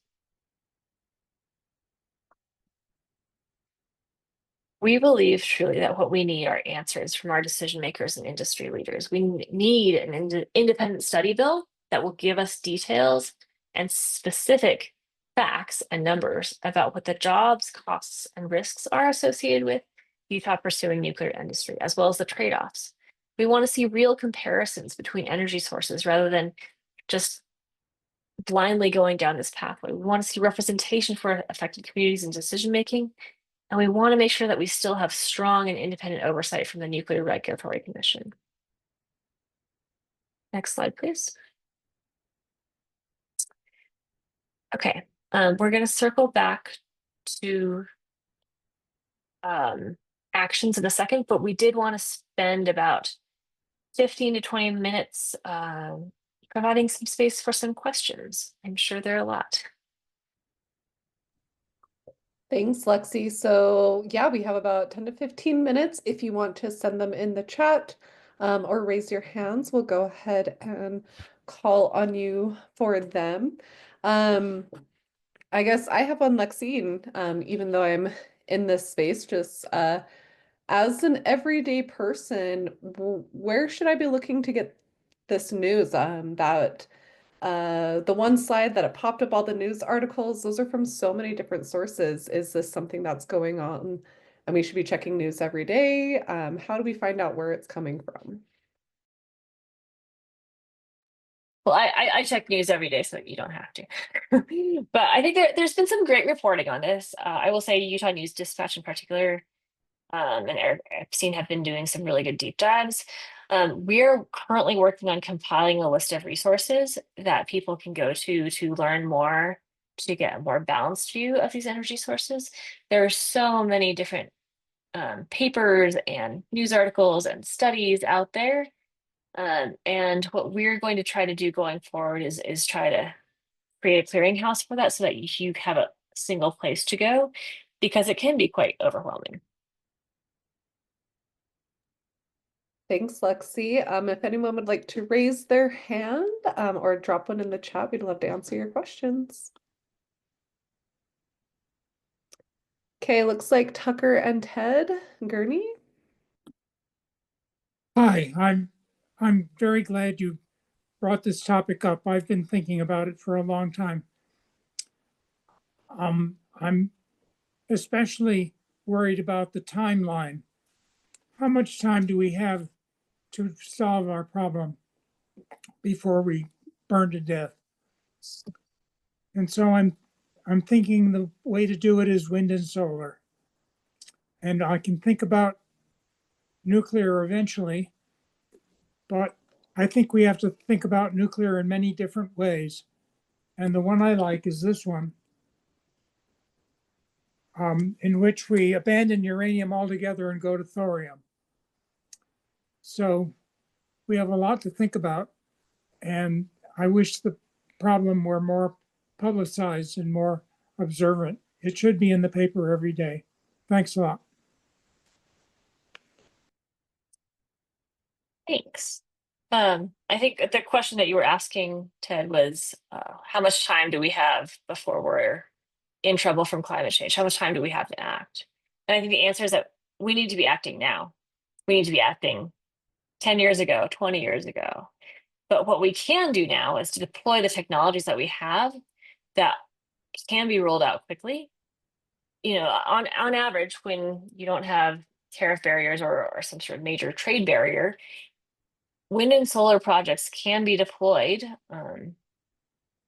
We believe truly that what we need are answers from our decision makers and industry leaders. We need an independent study bill that will give us details and specific facts and numbers about what the jobs, costs, and risks are associated with Utah pursuing nuclear industry, as well as the trade-offs. We want to see real comparisons between energy sources rather than just blindly going down this pathway. We want to see representation for affected communities in decision making, and we want to make sure that we still have strong and independent oversight from the Nuclear Regulatory Commission. Next slide, please. Okay, we're going to circle back to actions in a second, but we did want to spend about 15 to 20 minutes providing some space for some questions. I'm sure there are a lot. Thanks, Lexi. So yeah, we have about 10 to 15 minutes. If you want to send them in the chat or raise your hands, we'll go ahead and call on you for them. I guess I have one, Lexi, even though I'm in this space, just as an everyday person, where should I be looking to get this news? That the one slide that it popped up all the news articles, those are from so many different sources. Is this something that's going on and we should be checking news every day? How do we find out where it's coming from? Well, I check news every day, so you don't have to. But I think there's been some great reporting on this. I will say Utah News Dispatch in particular, and Eric Epstein have been doing some really good deep dives. We're currently working on compiling a list of resources that people can go to learn more, to get a more balanced view of these energy sources. There are so many different papers and news articles and studies out there. And what we're going to try to do going forward is try to create a clearinghouse for that so that you have a single place to go, because it can be quite overwhelming. Thanks, Lexi. If anyone would like to raise their hand or drop one in the chat, we'd love to answer your questions. Okay, looks like Tucker and Ted Gurney. Hi, I'm very glad you brought this topic up. I've been thinking about it for a long time. I'm especially worried about the timeline. How much time do we have to solve our problem before we burn to death? And so I'm thinking the way to do it is wind and solar. And I can think about nuclear eventually, but I think we have to think about nuclear in many different ways. And the one I like is this one, in which we abandon uranium altogether and go to thorium. So we have a lot to think about. And I wish the problem were more publicized and more observant. It should be in the paper every day. Thanks a lot. Thanks. I think the question that you were asking, Ted, was how much time do we have before we're in trouble from climate change? How much time do we have to act? And I think the answer is that we need to be acting now. We need to be acting 10 years ago, 20 years ago. But what we can do now is to deploy the technologies that we have that can be rolled out quickly. You know, on average, when you don't have tariff barriers or some sort of major trade barrier, wind and solar projects can be deployed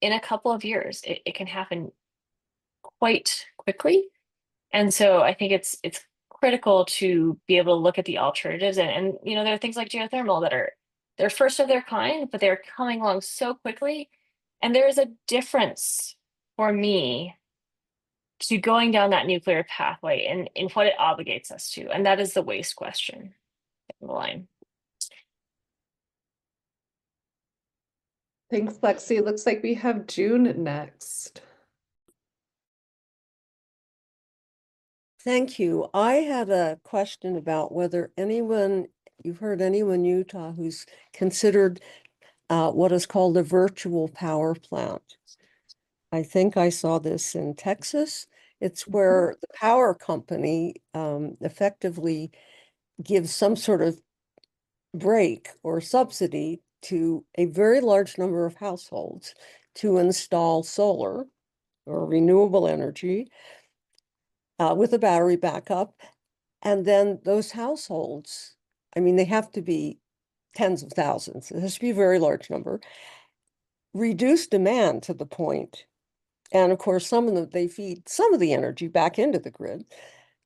in a couple of years. It can happen quite quickly. And so I think it's critical to be able to look at the alternatives. And you know, there are things like geothermal that they're first of their kind, but they're coming along so quickly. And there is a difference for me to going down that nuclear pathway and in what it obligates us to. And that is the waste question in the line. Thanks, Lexi. Looks like we have June next. Thank you. I had a question about whether you've heard anyone in Utah who's considered what is called a virtual power plant. I think I saw this in Texas. It's where the power company effectively gives some sort of break or subsidy to a very large number of households to install solar or renewable energy with a battery backup. And then those households, I mean, they have to be tens of thousands. It has to be a very large number. reduce demand to the point, and of course, some of them, they feed some of the energy back into the grid.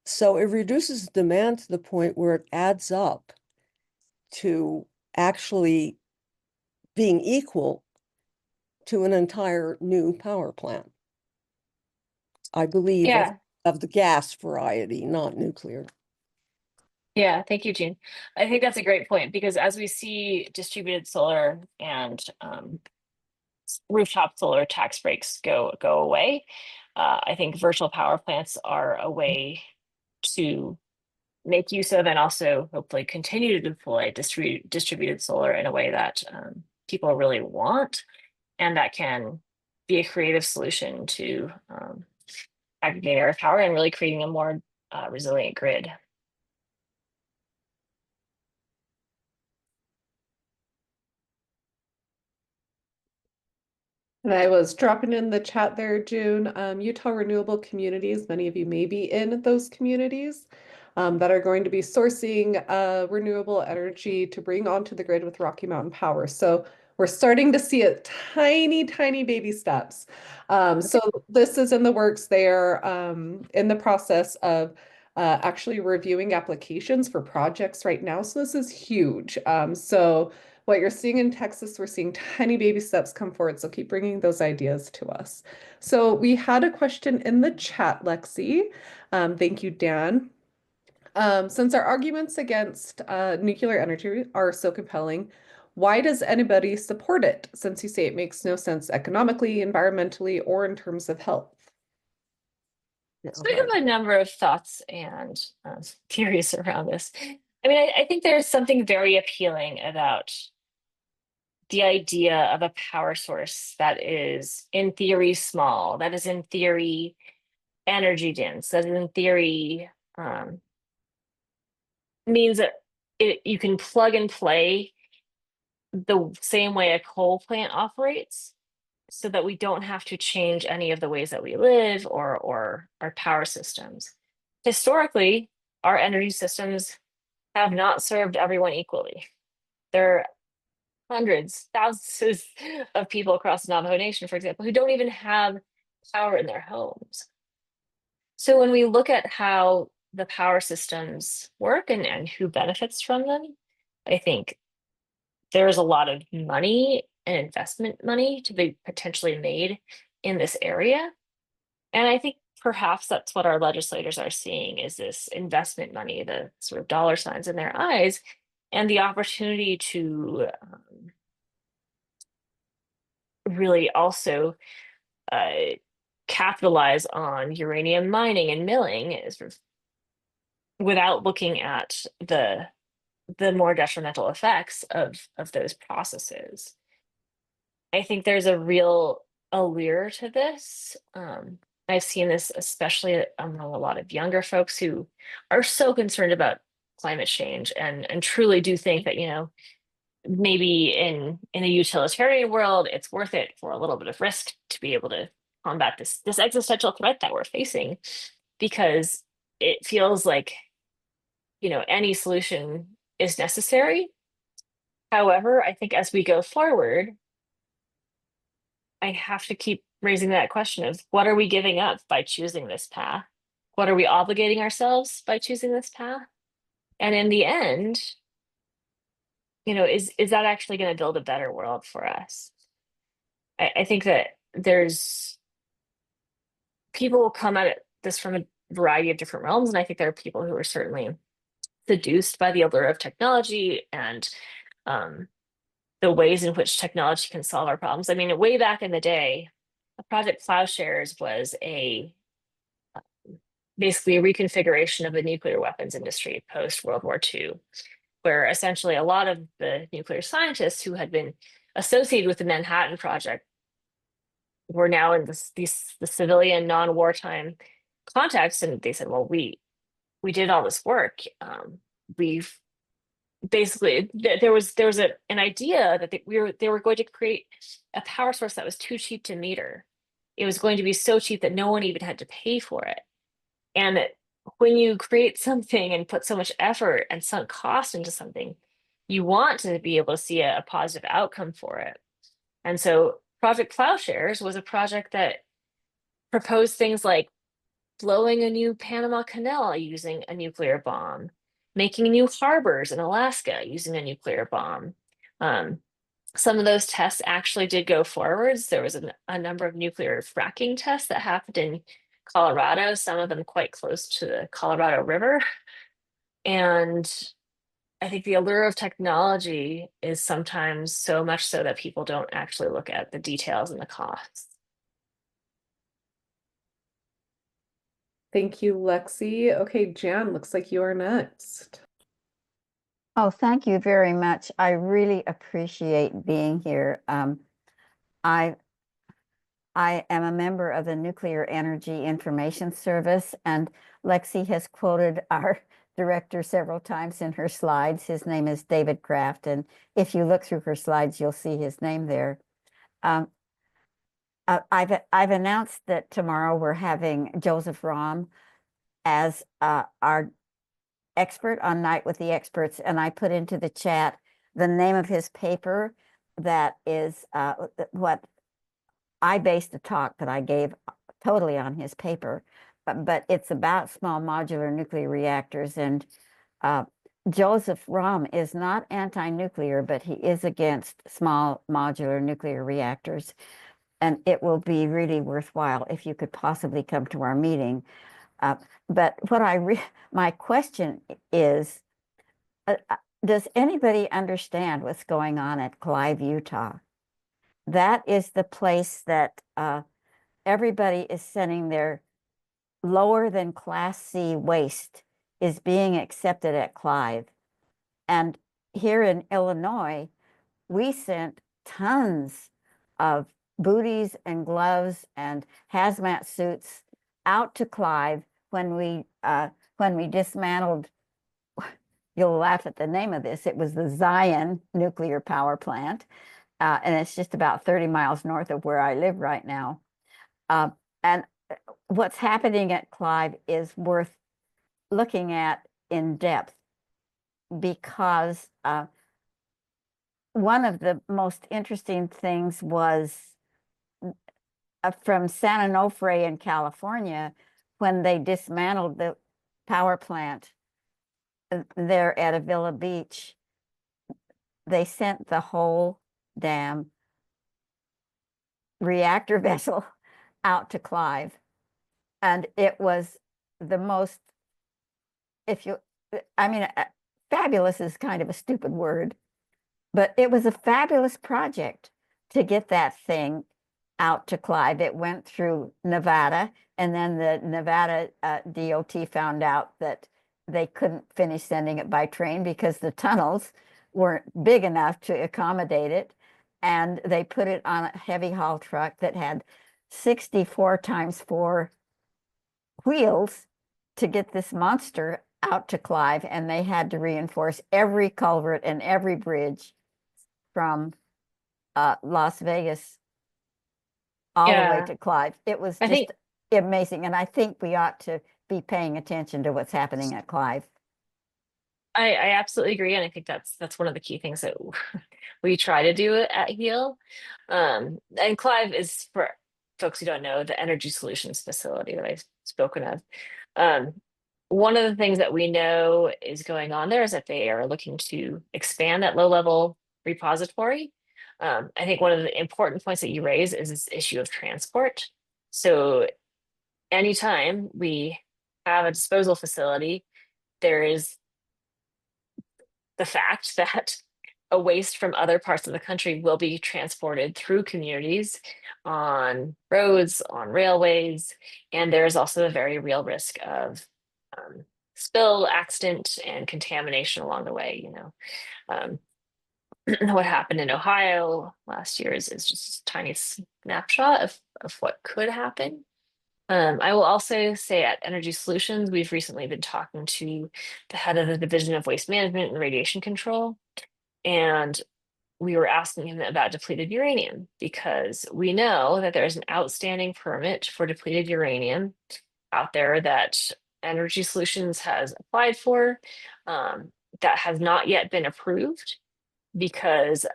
So it reduces demand to the point where it adds up to actually being equal to an entire new power plant. I believe Yeah. of the gas variety, not nuclear. Yeah, thank you, Jean. I think that's a great point because as we see distributed solar and rooftop solar tax breaks go away, I think virtual power plants are a way to make use of and also hopefully continue to deploy distributed solar in a way that people really want, and that can be a creative solution to aggregating our power and really creating a more resilient grid. And I was dropping in the chat there, June, Utah Renewable Communities, many of you may be in those communities that are going to be sourcing renewable energy to bring onto the grid with Rocky Mountain Power. So we're starting to see it tiny, tiny baby steps. So this is in the works. They're in the process of actually reviewing applications for projects right now. So this is huge. So what you're seeing in Texas, we're seeing tiny baby steps come forward. So keep bringing those ideas to us. So we had a question in the chat, Lexi. Thank you, Dan. Since our arguments against nuclear energy are so compelling, why does anybody support it? Since you say it makes no sense economically, environmentally, or in terms of health. So I have a number of thoughts and theories around this. I mean, I think there's something very appealing about the idea of a power source that is in theory small, that is in theory energy dense, that is in theory means that you can plug and play the same way a coal plant operates, so that we don't have to change any of the ways that we live or our power systems. Historically, our energy systems have not served everyone equally. There are hundreds, thousands of people across the Navajo Nation, for example, who don't even have power in their homes. So when we look at how the power systems work and who benefits from them, I think there's a lot of money and investment money to be potentially made in this area. And I think perhaps that's what our legislators are seeing, is this investment money, the sort of dollar signs in their eyes, and the opportunity to really also capitalize on uranium mining and milling sort of without looking at the more detrimental effects of those processes. I think there's a real allure to this. I've seen this especially among a lot of younger folks who are so concerned about climate change and truly do think that, you know, maybe in a utilitarian world, it's worth it for a little bit of risk to be able to combat this existential threat that we're facing, because it feels like, you know, any solution is necessary. However, I think as we go forward, I have to keep raising that question of what are we giving up by choosing this path? What are we obligating ourselves by choosing this path? And in the end, you know, is that actually going to build a better world for us? I think that there's people come at this from a variety of different realms, and I think there are people who are certainly seduced by the allure of technology and the ways in which technology can solve our problems. I mean, way back in the day, Project Plowshares was basically a reconfiguration of the nuclear weapons industry post World War II, where essentially a lot of the nuclear scientists who had been associated with the Manhattan Project were now in the civilian non-wartime context, and they said, well, we did all this work. We've basically there was an idea that they were going to create a power source that was too cheap to meter. It was going to be so cheap that no one even had to pay for it. And when you create something and put so much effort and sunk cost into something, you want to be able to see a positive outcome for it. And so Project Plowshares was a project that proposed things like blowing a new Panama Canal using a nuclear bomb, making new harbors in Alaska using a nuclear bomb. Um, some of those tests actually did go forwards. There was a number of nuclear fracking tests that happened in Colorado, some of them quite close to the Colorado River. And I think the allure of technology is sometimes so much so that people don't actually look at the details and the costs. Thank you, Lexi. Okay, Jan, looks like you are next. Oh, thank you very much. I really appreciate being here. I am a member of the Nuclear Energy Information Service, and Lexi has quoted our director several times in her slides. His name is David Kraft, and if you look through her slides, you'll see his name there. I've announced that tomorrow we're having Joseph Romm as our expert on Night with the Experts, and I put into the chat the name of his paper that is what I based a talk that I gave totally on his paper, but it's about small modular nuclear reactors. And Joseph Romm is not anti-nuclear, but he is against small modular nuclear reactors. And it will be really worthwhile if you could possibly come to our meeting. But what my question is, does anybody understand what's going on at Clive, Utah? That is the place that everybody is sending their lower than Class C waste is being accepted at Clive. And here in Illinois, we sent tons of booties and gloves and hazmat suits out to Clive when we dismantled. You'll laugh at the name of this. It was the Zion nuclear power plant. And it's just about 30 miles north of where I live right now. And what's happening at Clive is worth looking at in depth, because one of the most interesting things was from San Onofre in California, when they dismantled the power plant there at Avila Beach. They sent the whole damn reactor vessel out to Clive. And it was the most, fabulous is kind of a stupid word, but it was a fabulous project to get that thing out to Clive. It went through Nevada, and then the Nevada DOT found out that they couldn't finish sending it by train because the tunnels weren't big enough to accommodate it. And they put it on a heavy haul truck that had 64 times 4 wheels to get this monster out to Clive. And they had to reinforce every culvert and every bridge from Las Vegas all the way to Clive. It was I just think amazing. And I think we ought to be paying attention to what's happening at Clive. I absolutely agree, and I think that's one of the key things that we try to do at HEAL. And Clive is, for folks who don't know, the energy solutions facility that I've spoken of. One of the things that we know is going on there is that they are looking to expand that low-level repository. I think one of the important points that you raise is this issue of transport. So anytime we have a disposal facility, there is the fact that a waste from other parts of the country will be transported through communities on roads, on railways, and there is also a very real risk of spill, accident, and contamination along the way. What happened in Ohio last year is just a tiny snapshot of what could happen. I will also say at Energy Solutions, we've recently been talking to the head of the Division of Waste Management and Radiation Control, and we were asking him about depleted uranium because we know that there's an outstanding permit for depleted uranium out there that Energy Solutions has applied for, that has not yet been approved because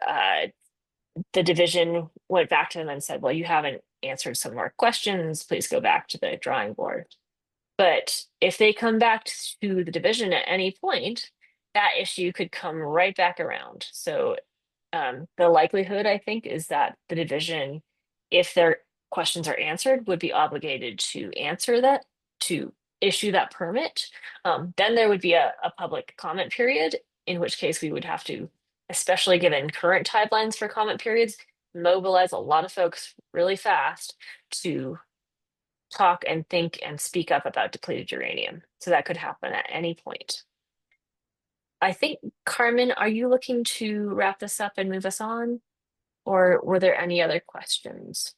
the division went back to them and said, well, you haven't answered some more questions. Please go back to the drawing board. But if they come back to the division at any point, that issue could come right back around. So the likelihood, I think, is that the division, if their questions are answered, would be obligated to answer that, to issue that permit. Then there would be a public comment period, in which case we would have to, especially given current timelines for comment periods, mobilize a lot of folks really fast to talk and think and speak up about depleted uranium. So that could happen at any point. I think, Carmen, are you looking to wrap this up and move us on? Or were there any other questions?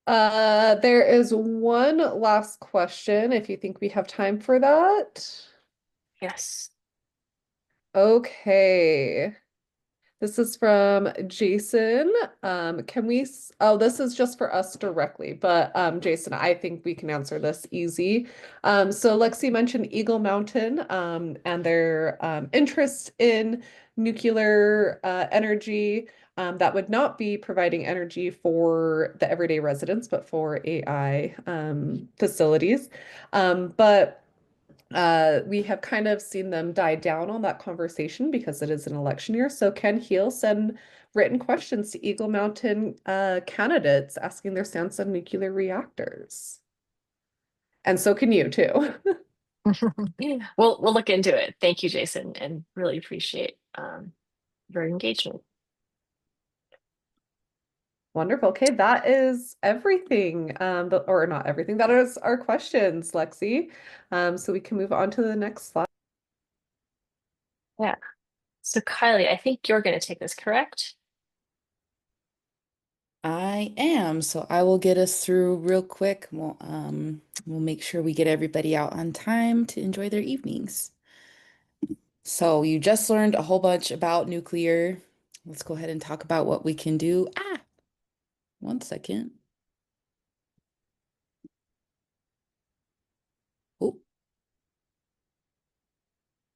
There is one last question if you think we have time for that. Yes. Okay. This is from Jason. Oh, this is just for us directly, but Jason, I think we can answer this easy. So Lexi mentioned Eagle Mountain and their interest in nuclear energy that would not be providing energy for the everyday residents, but for AI facilities. But we have kind of seen them die down on that conversation because it is an election year. So Ken Heel sent written questions to Eagle Mountain candidates asking their stance on nuclear reactors. And so can you too. Yeah. We'll look into it. Thank you, Jason, and really appreciate your engagement. Wonderful. Okay, that is everything. Or not everything. That is our questions, Lexi. So we can move on to the next slide. Yeah. So Kylie, I think you're going to take this, correct? I am, so I will get us through real quick. We'll make sure we get everybody out on time to enjoy their evenings. So you just learned a whole bunch about nuclear. Let's go ahead and talk about what we can do. 1 second. Oh,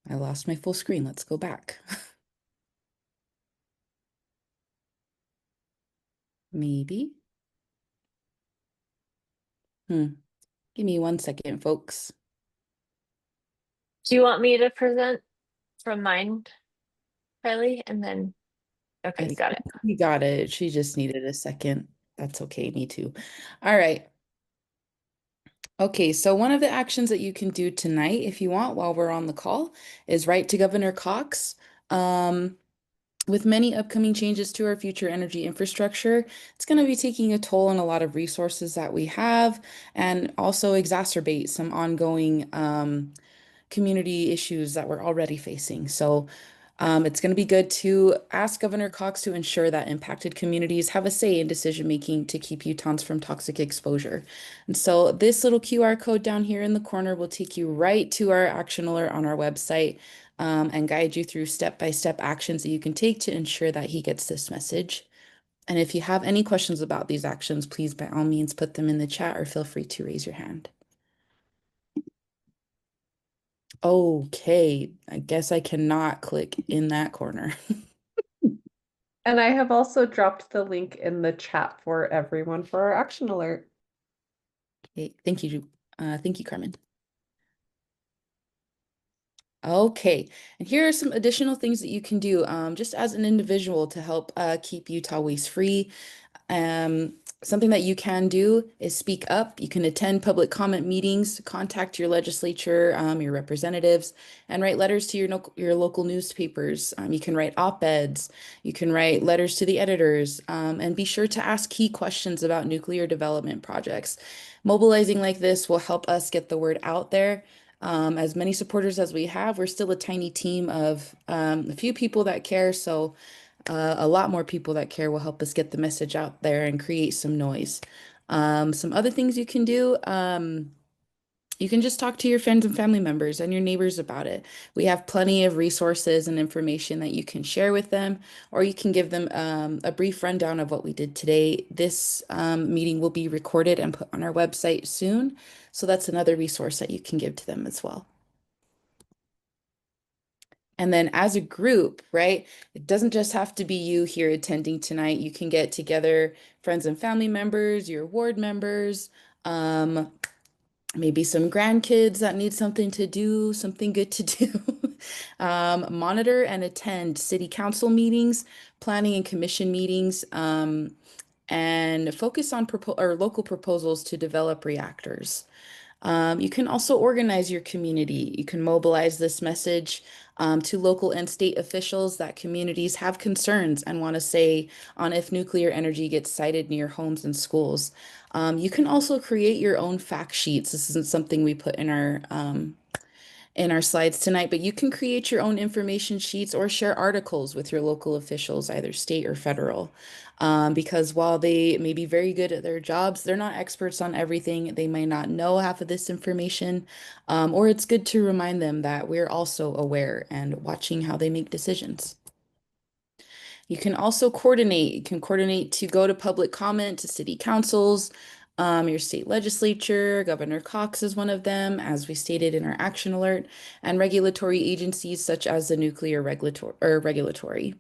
I lost my full screen. Let's go back. Maybe. Give me 1 second, folks. Do you want me to present from mine, Kylie? And then, okay, I you got it. think we got it. She just needed a second. That's okay, me too. All right. Okay, so one of the actions that you can do tonight, if you want, while we're on the call, is write to Governor Cox. With many upcoming changes to our future energy infrastructure, it's going to be taking a toll on a lot of resources that we have and also exacerbate some ongoing community issues that we're already facing. So it's going to be good to ask Governor Cox to ensure that impacted communities have a say in decision making to keep Utahns from toxic exposure. And so this little QR code down here in the corner will take you right to our action alert on our website and guide you through step-by-step actions that you can take to ensure that he gets this message. And if you have any questions about these actions, please by all means put them in the chat or feel free to raise your hand. Okay, I guess I cannot click in that corner. And I have also dropped the link in the chat for everyone for our action alert. Okay, thank you. Thank you, Carmen. Okay, and here are some additional things that you can do just as an individual to help keep Utah waste free. Something that you can do is speak up. You can attend public comment meetings, contact your legislature, your representatives, and write letters to your local newspapers. You can write op-eds, you can write letters to the editors, and be sure to ask key questions about nuclear development projects. Mobilizing like this will help us get the word out there. As many supporters as we have, we're still a tiny team of a few people that care, so a lot more people that care will help us get the message out there and create some noise. Some other things you can do, you can just talk to your friends and family members and your neighbors about it. We have plenty of resources and information that you can share with them, or you can give them a brief rundown of what we did today. This meeting will be recorded and put on our website soon, so that's another resource that you can give to them as well. And then as a group, right, it doesn't just have to be you here attending tonight. You can get together friends and family members, your ward members, um, maybe some grandkids that need something to do, something good to do. Monitor and attend city council meetings, planning and commission meetings, and focus on local proposals to develop reactors. You can also organize your community. You can mobilize this message to local and state officials that communities have concerns and want to say on if nuclear energy gets sited near homes and schools. You can also create your own fact sheets. This isn't something we put in our slides tonight, but you can create your own information sheets or share articles with your local officials, either state or federal. Because while they may be very good at their jobs, they're not experts on everything. They may not know half of this information, or it's good to remind them that we're also aware and watching how they make decisions. You can also coordinate. You can coordinate to go to public comment to city councils, your state legislature. Governor Cox is one of them, as we stated in our action alert, and regulatory agencies such as the Nuclear Regulatory.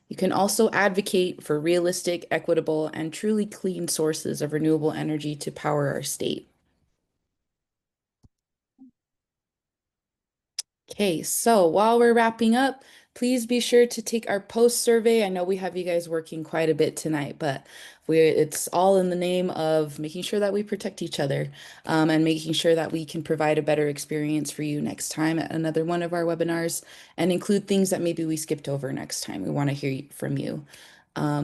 You can also advocate for realistic, equitable, and truly clean sources of renewable energy to power our state. Okay, so while we're wrapping up, please be sure to take our post survey. I know we have you guys working quite a bit tonight, but it's all in the name of making sure that we protect each other, and making sure that we can provide a better experience for you next time at another one of our webinars, and include things that maybe we skipped over next time. We want to hear from you.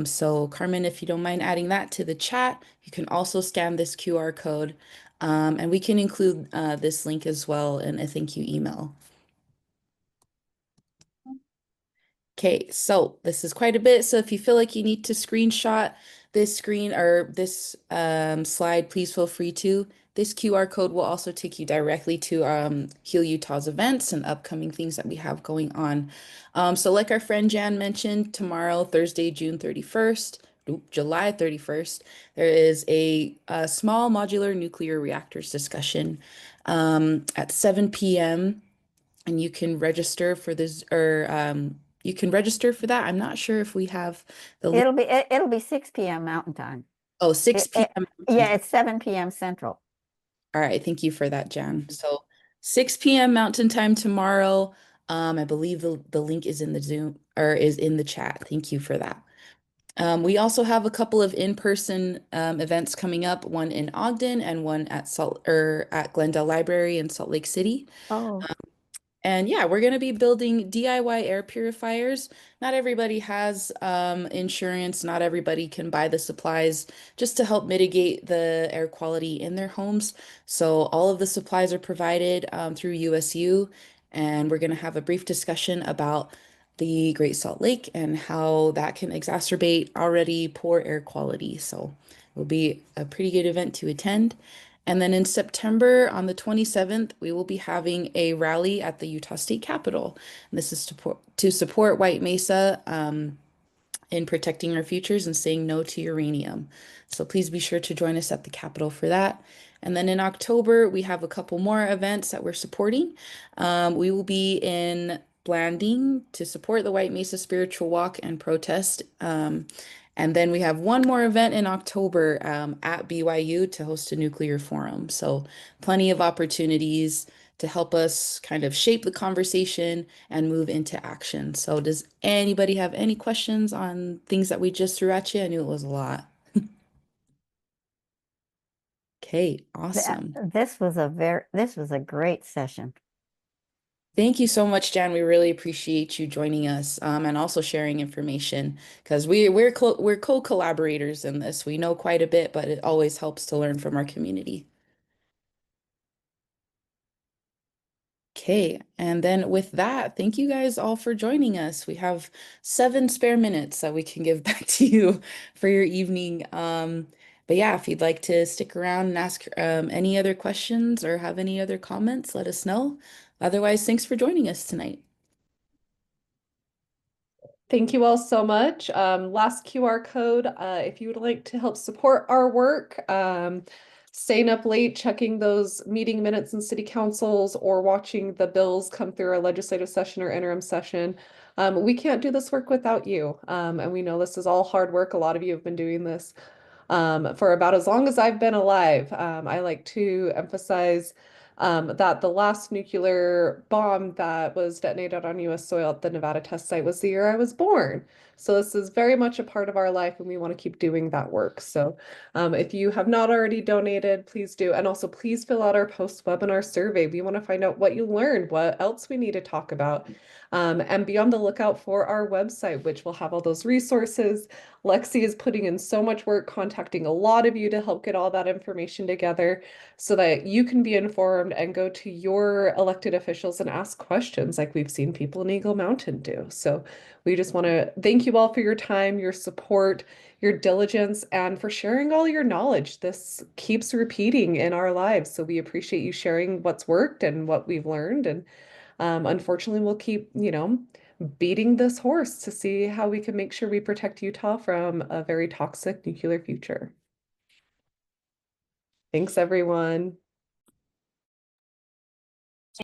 So Carmen, if you don't mind adding that to the chat, you can also scan this QR code, and we can include this link as well in a thank you email. Okay, so this is quite a bit. So if you feel like you need to screenshot this screen or this slide, please feel free to. This QR code will also take you directly to Heal Utah's events and upcoming things that we have going on. So like our friend Jan mentioned, tomorrow, Thursday, July 31st, there is a small modular nuclear reactors discussion at 7 p.m. And you can register for this, or you can register for that. I'm not sure if we have the link. It'll be 6 p.m. Mountain Time. Oh, 6 It- p.m. Yeah, it's 7 p.m. Central. All right, thank you for that, Jan. So 6 p.m. Mountain Time tomorrow. I believe the link is in the Zoom or is in the chat. Thank you for that. We also have a couple of in-person events coming up, one in Ogden and one at at Glendale Library in Salt Lake City. Oh, And yeah, we're going to be building DIY air purifiers. Not everybody has insurance. Not everybody can buy the supplies just to help mitigate the air quality in their homes. So all of the supplies are provided through USU. And we're going to have a brief discussion about the Great Salt Lake and how that can exacerbate already poor air quality. So it will be a pretty good event to attend. And then in September, on the 27th, we will be having a rally at the Utah State Capitol. And this is to support White Mesa in protecting our futures and saying no to uranium. So please be sure to join us at the Capitol for that. And then in October, we have a couple more events that we're supporting. We will be in Blanding to support the White Mesa Spiritual Walk and protest. And then we have one more event in October at BYU to host a nuclear forum. So plenty of opportunities to help us kind of shape the conversation and move into action. So does anybody have any questions on things that we just threw at you? I knew it was a lot. Okay, awesome. this was a great session. Thank you so much, Jan. We really appreciate you joining us and also sharing information because we're co-collaborators in this. We know quite a bit, but it always helps to learn from our community. Okay, and then with that, thank you guys all for joining us. We have 7 spare minutes that we can give back to you for your evening. But yeah, if you'd like to stick around and ask any other questions or have any other comments, let us know. Otherwise, thanks for joining us tonight. Thank you all so much. Last QR code, if you would like to help support our work, staying up late, checking those meeting minutes in city councils, or watching the bills come through our legislative session or interim session. We can't do this work without you. And we know this is all hard work. A lot of you have been doing this for about as long as I've been alive. I like to emphasize that the last nuclear bomb that was detonated on US soil at the Nevada test site was the year I was born. So this is very much a part of our life, and we want to keep doing that work. So if you have not already donated, please do. And also please fill out our post-webinar survey. We want to find out what you learned, what else we need to talk about. And be on the lookout for our website, which will have all those resources. Lexi is putting in so much work contacting a lot of you to help get all that information together so that you can be informed and go to your elected officials and ask questions like we've seen people in Eagle Mountain do. So we just want to thank you all for your time, your support, your diligence, and for sharing all your knowledge. This keeps repeating in our lives. So we appreciate you sharing what's worked and what we've learned. And unfortunately, we'll keep, beating this horse to see how we can make sure we protect Utah from a very toxic nuclear future. Thanks, everyone.